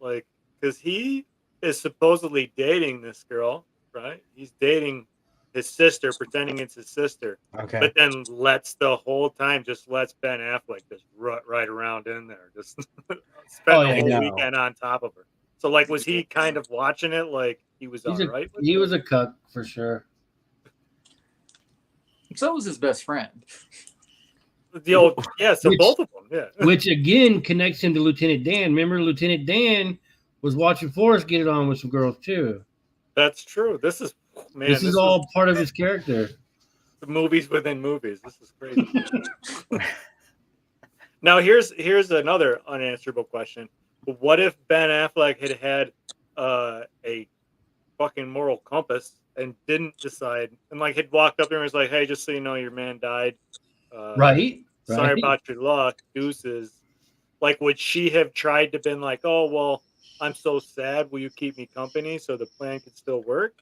Like, because he is supposedly dating this girl, right? He's dating his sister, pretending it's his sister. Okay. But then lets Ben Affleck just rut right around in there, just spend the whole weekend on top of her. So, like, was he kind of watching it like he was all right with He it? was a cuck for sure. So was his best friend. So both of them, yeah. Which again connects him to Lieutenant Dan. Remember, Lieutenant Dan was watching Forrest get it on with some girls too. That's true. This is all part of his character. The movies within movies. This is crazy. Now here's another unanswerable question. What if Ben Affleck had a fucking moral compass and didn't decide, and like had walked up there and was like, "Hey, just so you know, your man died. Right. Sorry about your luck, deuces." Like, would she have tried to been like, "Oh well, I'm so sad. Will you keep me company so the plan could still work?"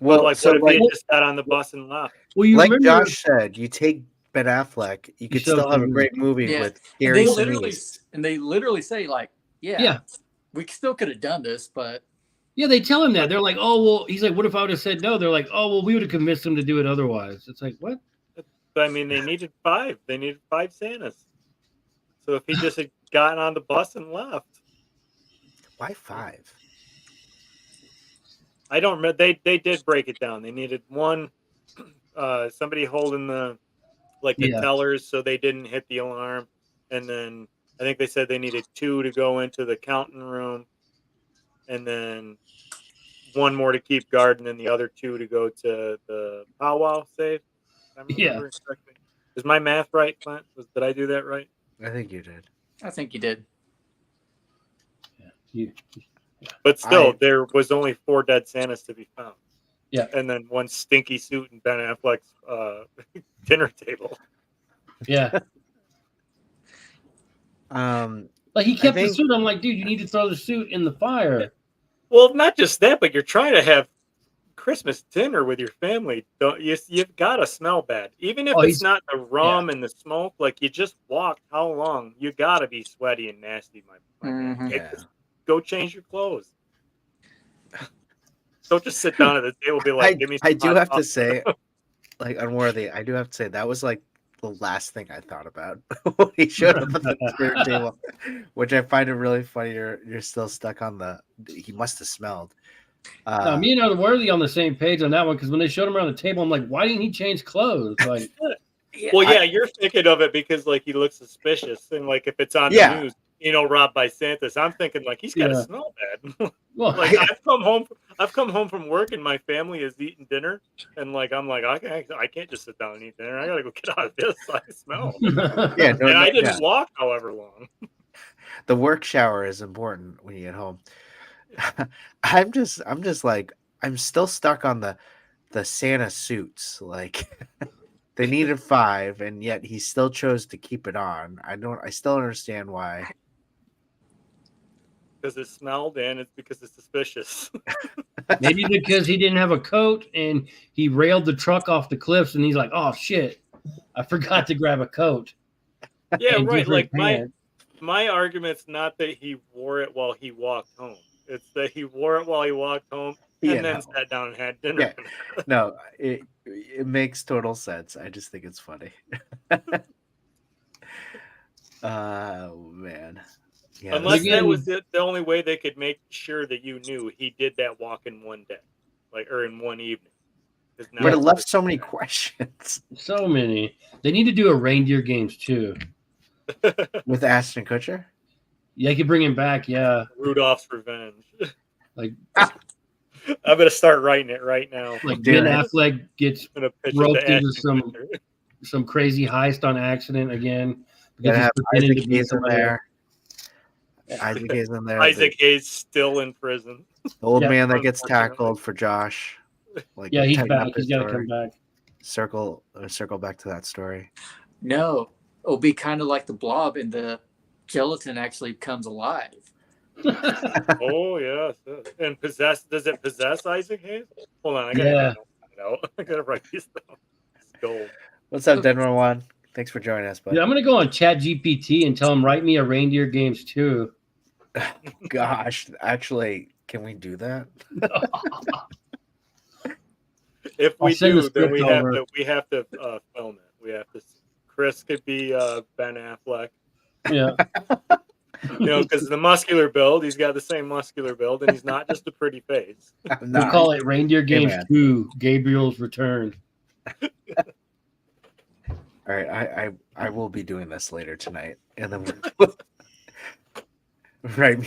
Well, what if he just got on the bus and left? Well, you like remember, Josh said, you take Ben Affleck, you could still have a great movie with Gary Sinise. And they literally say, like, we still could have done this, but they tell him that. They're like, "Oh well," he's like, "What if I would have said no?" They're like, "Oh well, we would have convinced him to do it otherwise." It's like, what? But I mean, they needed 5. They needed 5 Santas. So if he just had gotten on the bus and left, why 5? I don't remember. They did break it down. They needed 1, somebody holding the tellers so they didn't hit the alarm, and then I think they said they needed 2 to go into the counting room, and then 1 more to keep guard, and then the other 2 to go to the powwow safe. I remember correctly. Is my math right, Clint? Did I do that right? I think you did. I think you did. Yeah. But still, there was only 4 dead Santas to be found. Yeah. And then 1 stinky suit in Ben Affleck's dinner table. Yeah. Like, he kept the suit. I'm like, dude, you need to throw the suit in the fire. Well, not just that, but you're trying to have Christmas dinner with your family, you've got to smell bad. Even if Oh, it's he's not the rum and the smoke, like you just walked how long? You got to be sweaty and nasty, my man. Mhm. Yeah. Just go change your clothes. Don't just sit down at the table and be like, give me some I do hot have to coffee." say, like Unworthy, I do have to say that was like the last thing I thought about when he showed up at the dinner table, which I find it really funny. You're still stuck on the. He must have smelled. No, me and Unworthy on the same page on that one, because when they showed him around the table, I'm like, why didn't he change clothes? Like, Well, yeah, you're thinking of it because like he looks suspicious, and like if it's on the Yeah. news, robbed by Santas. I'm thinking like he's got to Yeah. smell bad. well, Like I've come home from work, and my family is eating dinner, and like I'm like I can't just sit down and eat dinner. I gotta go get out of this. I smell, Yeah, and I didn't yeah. walk however long. The work shower is important when you get home. I'm just like I'm still stuck on the Santa suits. Like they needed 5, and yet he still chose to keep it on. I still understand why. Because it smelled, and it's because it's suspicious. maybe because he didn't have a coat and he railed the truck off the cliffs, and he's like, oh shit, I forgot to grab a coat. Yeah, and right. different Like pants. my argument's not that he wore it while he walked home. It's that he wore it while he walked home Yeah, and then no. sat down and had dinner. Yeah. No, it makes total sense. I just think it's funny. Oh man. Yeah, Unless again- that was the only way they could make sure that you knew he did that walk in one day, or in one evening. But it left so many questions. So many. They need to do a reindeer games too. With Ashton Kutcher? Yeah, you could bring him back. Yeah, Rudolph's Revenge. like I'm gonna start writing it right now. like Dude, Ben Affleck gets I'm gonna pitch it roped to into Ashton Kutcher. some crazy heist on accident again Gotta because he's have pretending Isaac to be Hayes in somebody else. there. Isaac Hayes in there. Isaac Hayes still in prison. The old Yeah, man that gets unfortunately. tackled for Josh. Like Yeah, he's tighten up back. his He's got to story. come back. Circle back to that story. No, it'll be kind of like the blob, and the gelatin actually comes alive. Oh yes, and does it possess Isaac Hayes? Hold on, I gotta Yeah. write it out. I gotta write these down. It's gold. What's up, Denver One? Thanks for joining us, bud. Yeah, I'm gonna go on Chat GPT and tell him write me a reindeer games too. Gosh, actually, can we do that? If I'll we send the do, then script over. we have to film it. We have to. Chris could be Ben Affleck, Yeah. because the muscular build. He's got the same muscular build, and he's not just a pretty face. I'm We'll not. call it Reindeer Games man. 2, Gabriel's Return. All right, I will be doing this later tonight, and then right,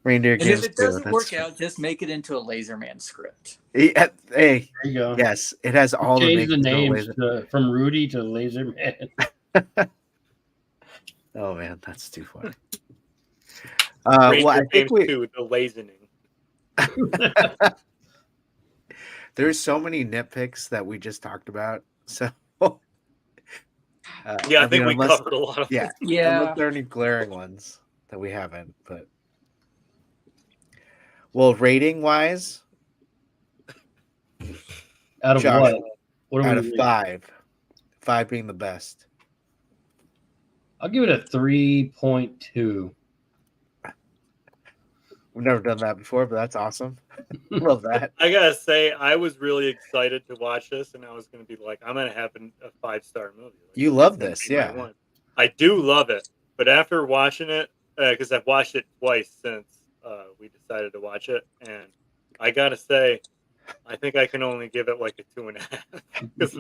Reindeer And Games. if it doesn't work out, just make it into a Laserman script. Hey, There you go. yes, it has all the Change the makings of names from Rudy to Laserman. Oh man, that's too funny. Well, I Reindeer think Games we 2, the lasening. there's so many nitpicks that we just talked about. So Yeah, I think we unless, covered a lot of. yeah, Yeah. unless there are any glaring ones that we haven't. But well, rating wise, Out of Josh, what? What are out we of rating? 5 being the best. I'll give it a 3.2. We've never done that before, but that's awesome. Love that. I gotta say, I was really excited to watch this, and I was gonna be like, I'm gonna have a 5-star movie. Like, You it's love gonna this, be my yeah. one. I do love it, but after watching it, because I've watched it twice since we decided to watch it, and I gotta say, I think I can only give it like a 2.5 because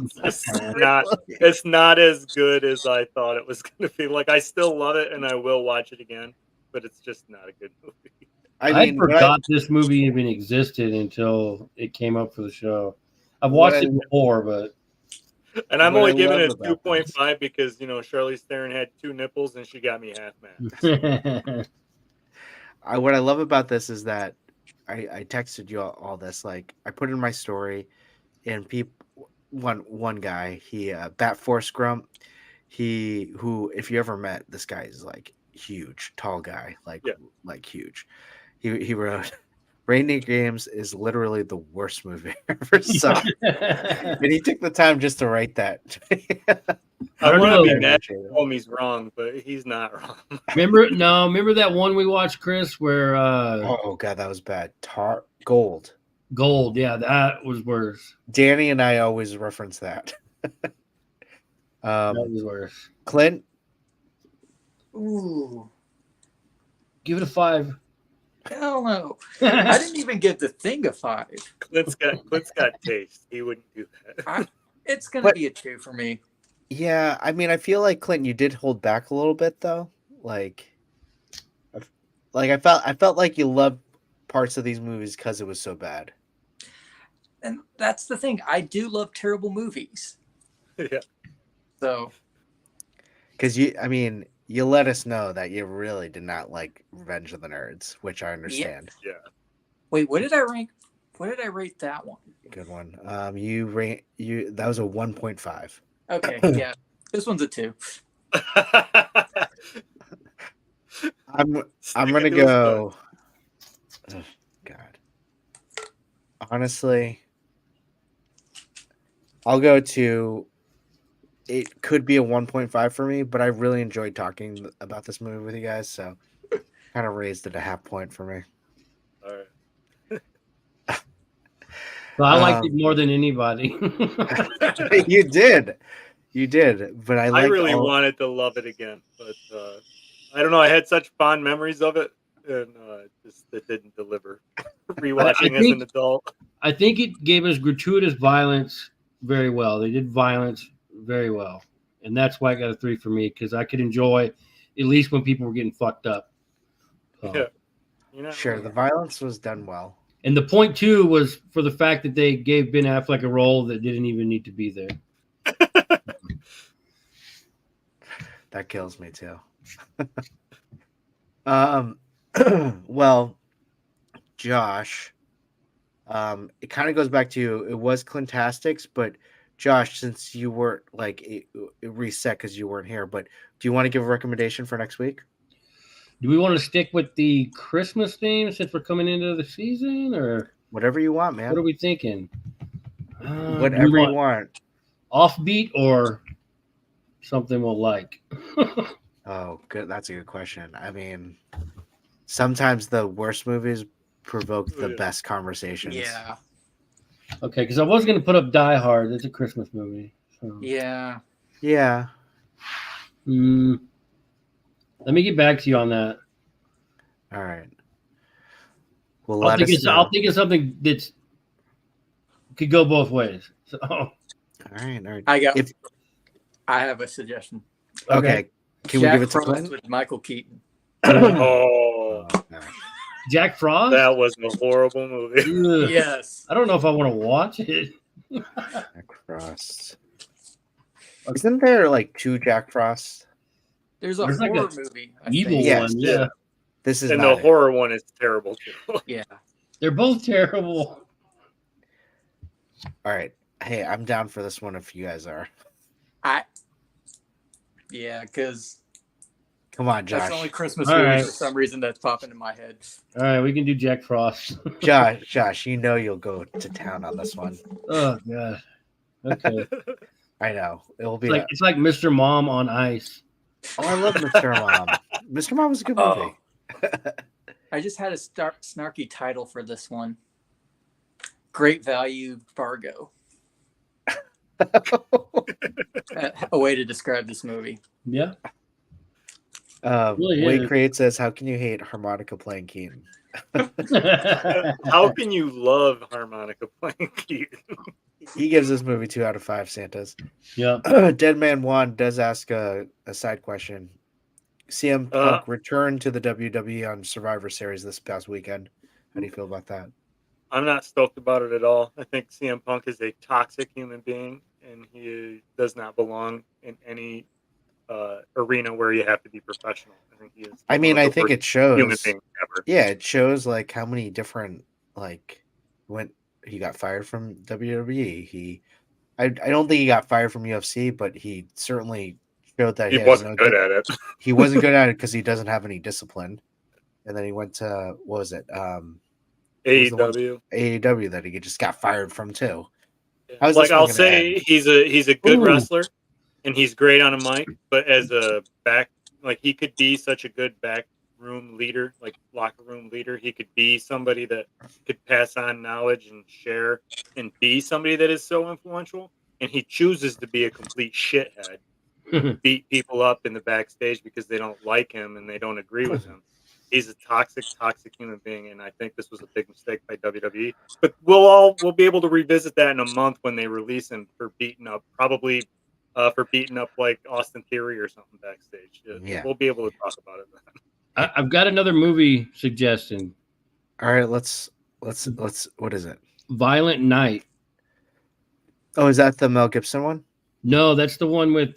it's not as good as I thought it was gonna be. Like, I still love it, and I will watch it again, but it's just not a good movie. I forgot this movie even existed until it came up for the show. I've watched it before, but and I'm what only I giving love it about 2.5 because Charlize Theron had 2 nipples and she got me half mad. What I love about this is that I texted you all this. Like I put in my story, and one guy, he Bat Force Grump, who if you ever met this guy is like huge, tall guy, like huge. He wrote Reindeer Games is literally the worst movie I ever saw. And he took the time just to write that. I want to be know. mad at him. He's wrong, but he's not wrong. Remember that one we watched, Chris, where Oh god, that was bad. Gold. Gold, yeah, that was worse. Danny and I always reference that. That was worse. Clint, Ooh, Give it a 5. hell no. I didn't even give the thing a 5. Clint's got taste. He wouldn't do that. It's gonna be a 2 for me. yeah, I mean, I feel like Clint, you did hold back a little bit though. Like I felt like you loved parts of these movies because it was so bad. And that's the thing. I do love terrible movies. Yeah. So Because you let us know that you really did not like Revenge of the Nerds, which I understand. Yeah. wait, what did I rank? What did I rate that one? Good one. That was a 1.5. Okay, yeah. This one's a 2. I'm gonna go. Oh, God. Honestly, I'll go to. It could be a 1.5 for me, but I really enjoyed talking about this movie with you guys, so kind of raised it a half point for me. All right. But I liked it more than anybody. You did, but I really wanted to love it again, but I don't know. I had such fond memories of it, and it didn't deliver. Rewatching as an adult, I think it gave us gratuitous violence very well. They did violence very well, and that's why I got a 3 for me, because I could enjoy at least when people were getting fucked up. yeah. Sure, the violence was done well. And the point 2 was for the fact that they gave Ben Affleck a role that didn't even need to be there. That kills me too. Well, Josh, it kind of goes back to you. It was Clintastics, but Josh, since you weren't it reset because you weren't here, but do you want to give a recommendation for next week? Do we want to stick with the Christmas theme since we're coming into the season, or whatever you want, man? what are we thinking? Whatever you want. Offbeat or something we'll like? Oh, good. That's a good question. I mean, sometimes the worst movies provoke the best conversations. Yeah. Okay, because I was going to put up Die Hard. It's a Christmas movie. So. Yeah. Yeah. Let me get back to you on that. All right. Well, I'll think of something that's could go both ways. So. All right. I have a suggestion. Okay. Can we give it to Clint? With Michael Keaton. Oh, Jack Frost? that was a horrible movie. Yes. I don't know if I want to watch it. Jack Frost. Isn't there like 2 Jack Frosts? There's a There's horror like movie. Evil Yes, one, yeah. This is And not the horror one is terrible too. Yeah. They're both terrible. All right. Hey, I'm down for this one if you guys are. Yeah, because Come on, Josh. that's the only Christmas All movie right. for some reason that's popping in my head. All right, we can do Jack Frost. Josh, you know you'll go to town on this one. Oh, God. Okay. I know. It'll be It's like Mr. Mom on ice. Oh, I love Mr. Mom. Mr. Mom was a good movie. I just had a snarky title for this one. Great Value Fargo. A way to describe this movie. Yeah. Wade Crate says, "How can you hate harmonica playing Keaton?" How can you love harmonica playing Keaton? He gives this movie 2 out of 5 Santas. Yeah. Dead Man Juan does ask a side question. CM Punk returned to the WWE on Survivor Series this past weekend. How do you feel about that? I'm not stoked about it at all. I think CM Punk is a toxic human being, and he does not belong in any arena where you have to be professional. I think he is. I think it shows. Human being ever. Yeah, it shows like how many different when he got fired from WWE. I don't think he got fired from UFC, but he certainly showed that he wasn't good at it. He wasn't good at it because he doesn't have any discipline. And then he went to what was it? was the one- AEW. AEW that he just got fired from too. Yeah. How's Like this one I'll gonna say, end? he's a good Ooh. wrestler, and he's great on a mic. But as a back, like he could be such a good backroom leader, like locker room leader. He could be somebody that could pass on knowledge and share, and be somebody that is so influential. And he chooses to be a complete shithead and beat people up in the backstage because they don't like him and they don't agree with him. He's a toxic human being, and I think this was a big mistake by WWE. But we'll be able to revisit that in a month when they release him for beating up, probably for beating up like Austin Theory or something backstage. Yeah. We'll be able to talk about it then. I've got another movie suggestion. All right, let's. What is it? Violent Night. Oh, is that the Mel Gibson one? No, that's the one with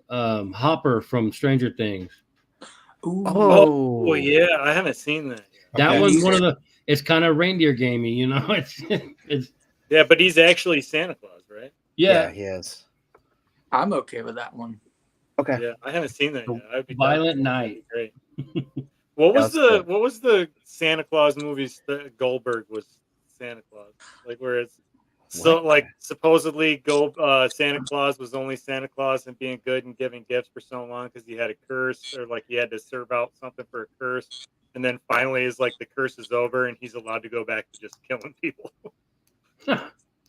Hopper from Stranger Things. Ooh. Oh yeah, I haven't seen that yet. That Okay. one's one of the. It's kind of reindeer gamey, you know. It's Yeah, but he's actually Santa Claus, right? yeah. he is. I'm okay with that one. Okay. Yeah, I haven't seen that yet. I'd be Violent down. Night. Great. What was That's good. what was the Santa Claus movies that Goldberg was Santa Claus? Like where it's so What? like supposedly Santa Claus was only Santa Claus and being good and giving gifts for so long because he had a curse or like he had to serve out something for a curse. And then finally is like the curse is over and he's allowed to go back to just killing people.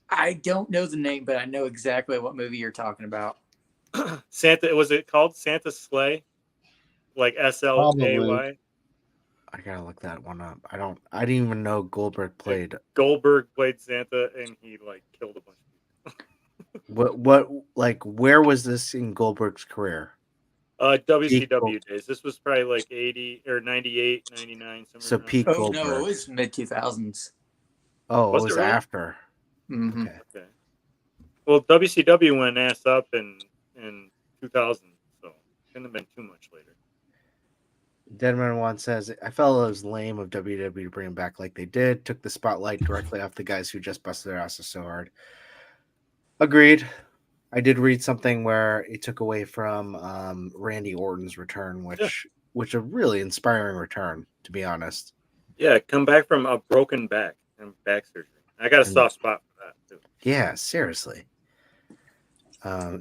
I don't know the name, but I know exactly what movie you're talking about. Santa, was it called Santa Slay? Like SLAY? I gotta look that one up. I didn't even know Goldberg played. Goldberg played Santa and he like killed a bunch of people. What like where was this in Goldberg's career? WCW days. This was probably like 80 or 98, 99. So Somewhere Pete around Oh no, Goldberg. it was mid 2000s. Oh, Was it it was really? after. Mm-hmm. Okay. there. Okay. Well, WCW went ass up in 2000, so couldn't have been too much later. Deadman One says, I felt it was lame of WWE to bring him back like they did. Took the spotlight directly off the guys who just busted their asses so hard. Agreed. I did read something where it took away from Randy Orton's return, which a really inspiring return, to be honest. Yeah, come back from a broken back and back surgery. I got a soft spot for that too. Yeah, seriously.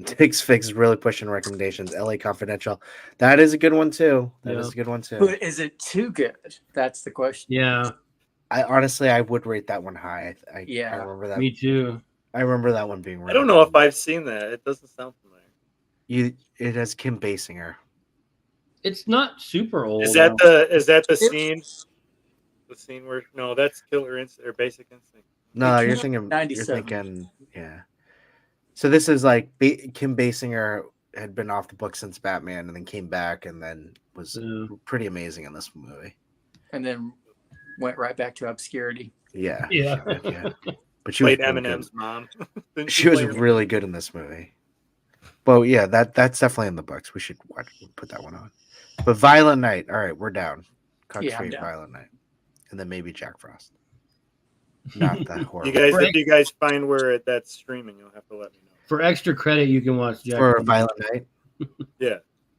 Tiggs Fix is really pushing recommendations. LA Confidential. That is a good one too. That is a good one too. But is it too good? That's the question. Yeah. I honestly would rate that one high. I remember that. Me too. I remember that one being really I don't know good. if I've seen that. It doesn't sound familiar. It has Kim Basinger. It's not super old. Is that the scene? The scene where no, that's Killer Instinct or Basic Instinct. No, It you're came out thinking. in You're 97. thinking. Yeah. So this is like Kim Basinger had been off the book since Batman, and then came back, and then was pretty amazing in this movie. And then went right back to obscurity. Yeah. Yeah. Yeah. But she Played was really Eminem's good. mom. She was really good in this movie. Well, yeah, that's definitely in the books. We should put that one on. But Violent Night. All right, we're down. Cox Yeah, I'm Fate, down. Violent Night, and then maybe Jack Frost. Not that horror. If you guys find where that's streaming, you'll have to let me know. For extra credit, you can watch Jack For Violent Night. Yeah,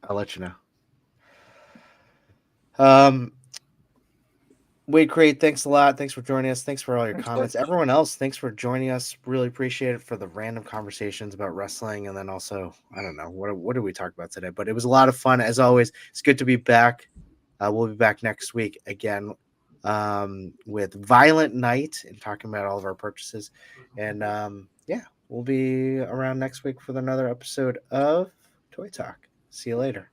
I'll let you know. Wade Crate, thanks a lot. Thanks for joining us. Thanks for all your comments. Everyone else, thanks for joining us. Really appreciate it for the random conversations about wrestling. And then also, I don't know, what did we talk about today? But it was a lot of fun. As always, it's good to be back. We'll be back next week again with Violent Night and talking about all of our purchases. And yeah, we'll be around next week for another episode of Toy Talk. See you later.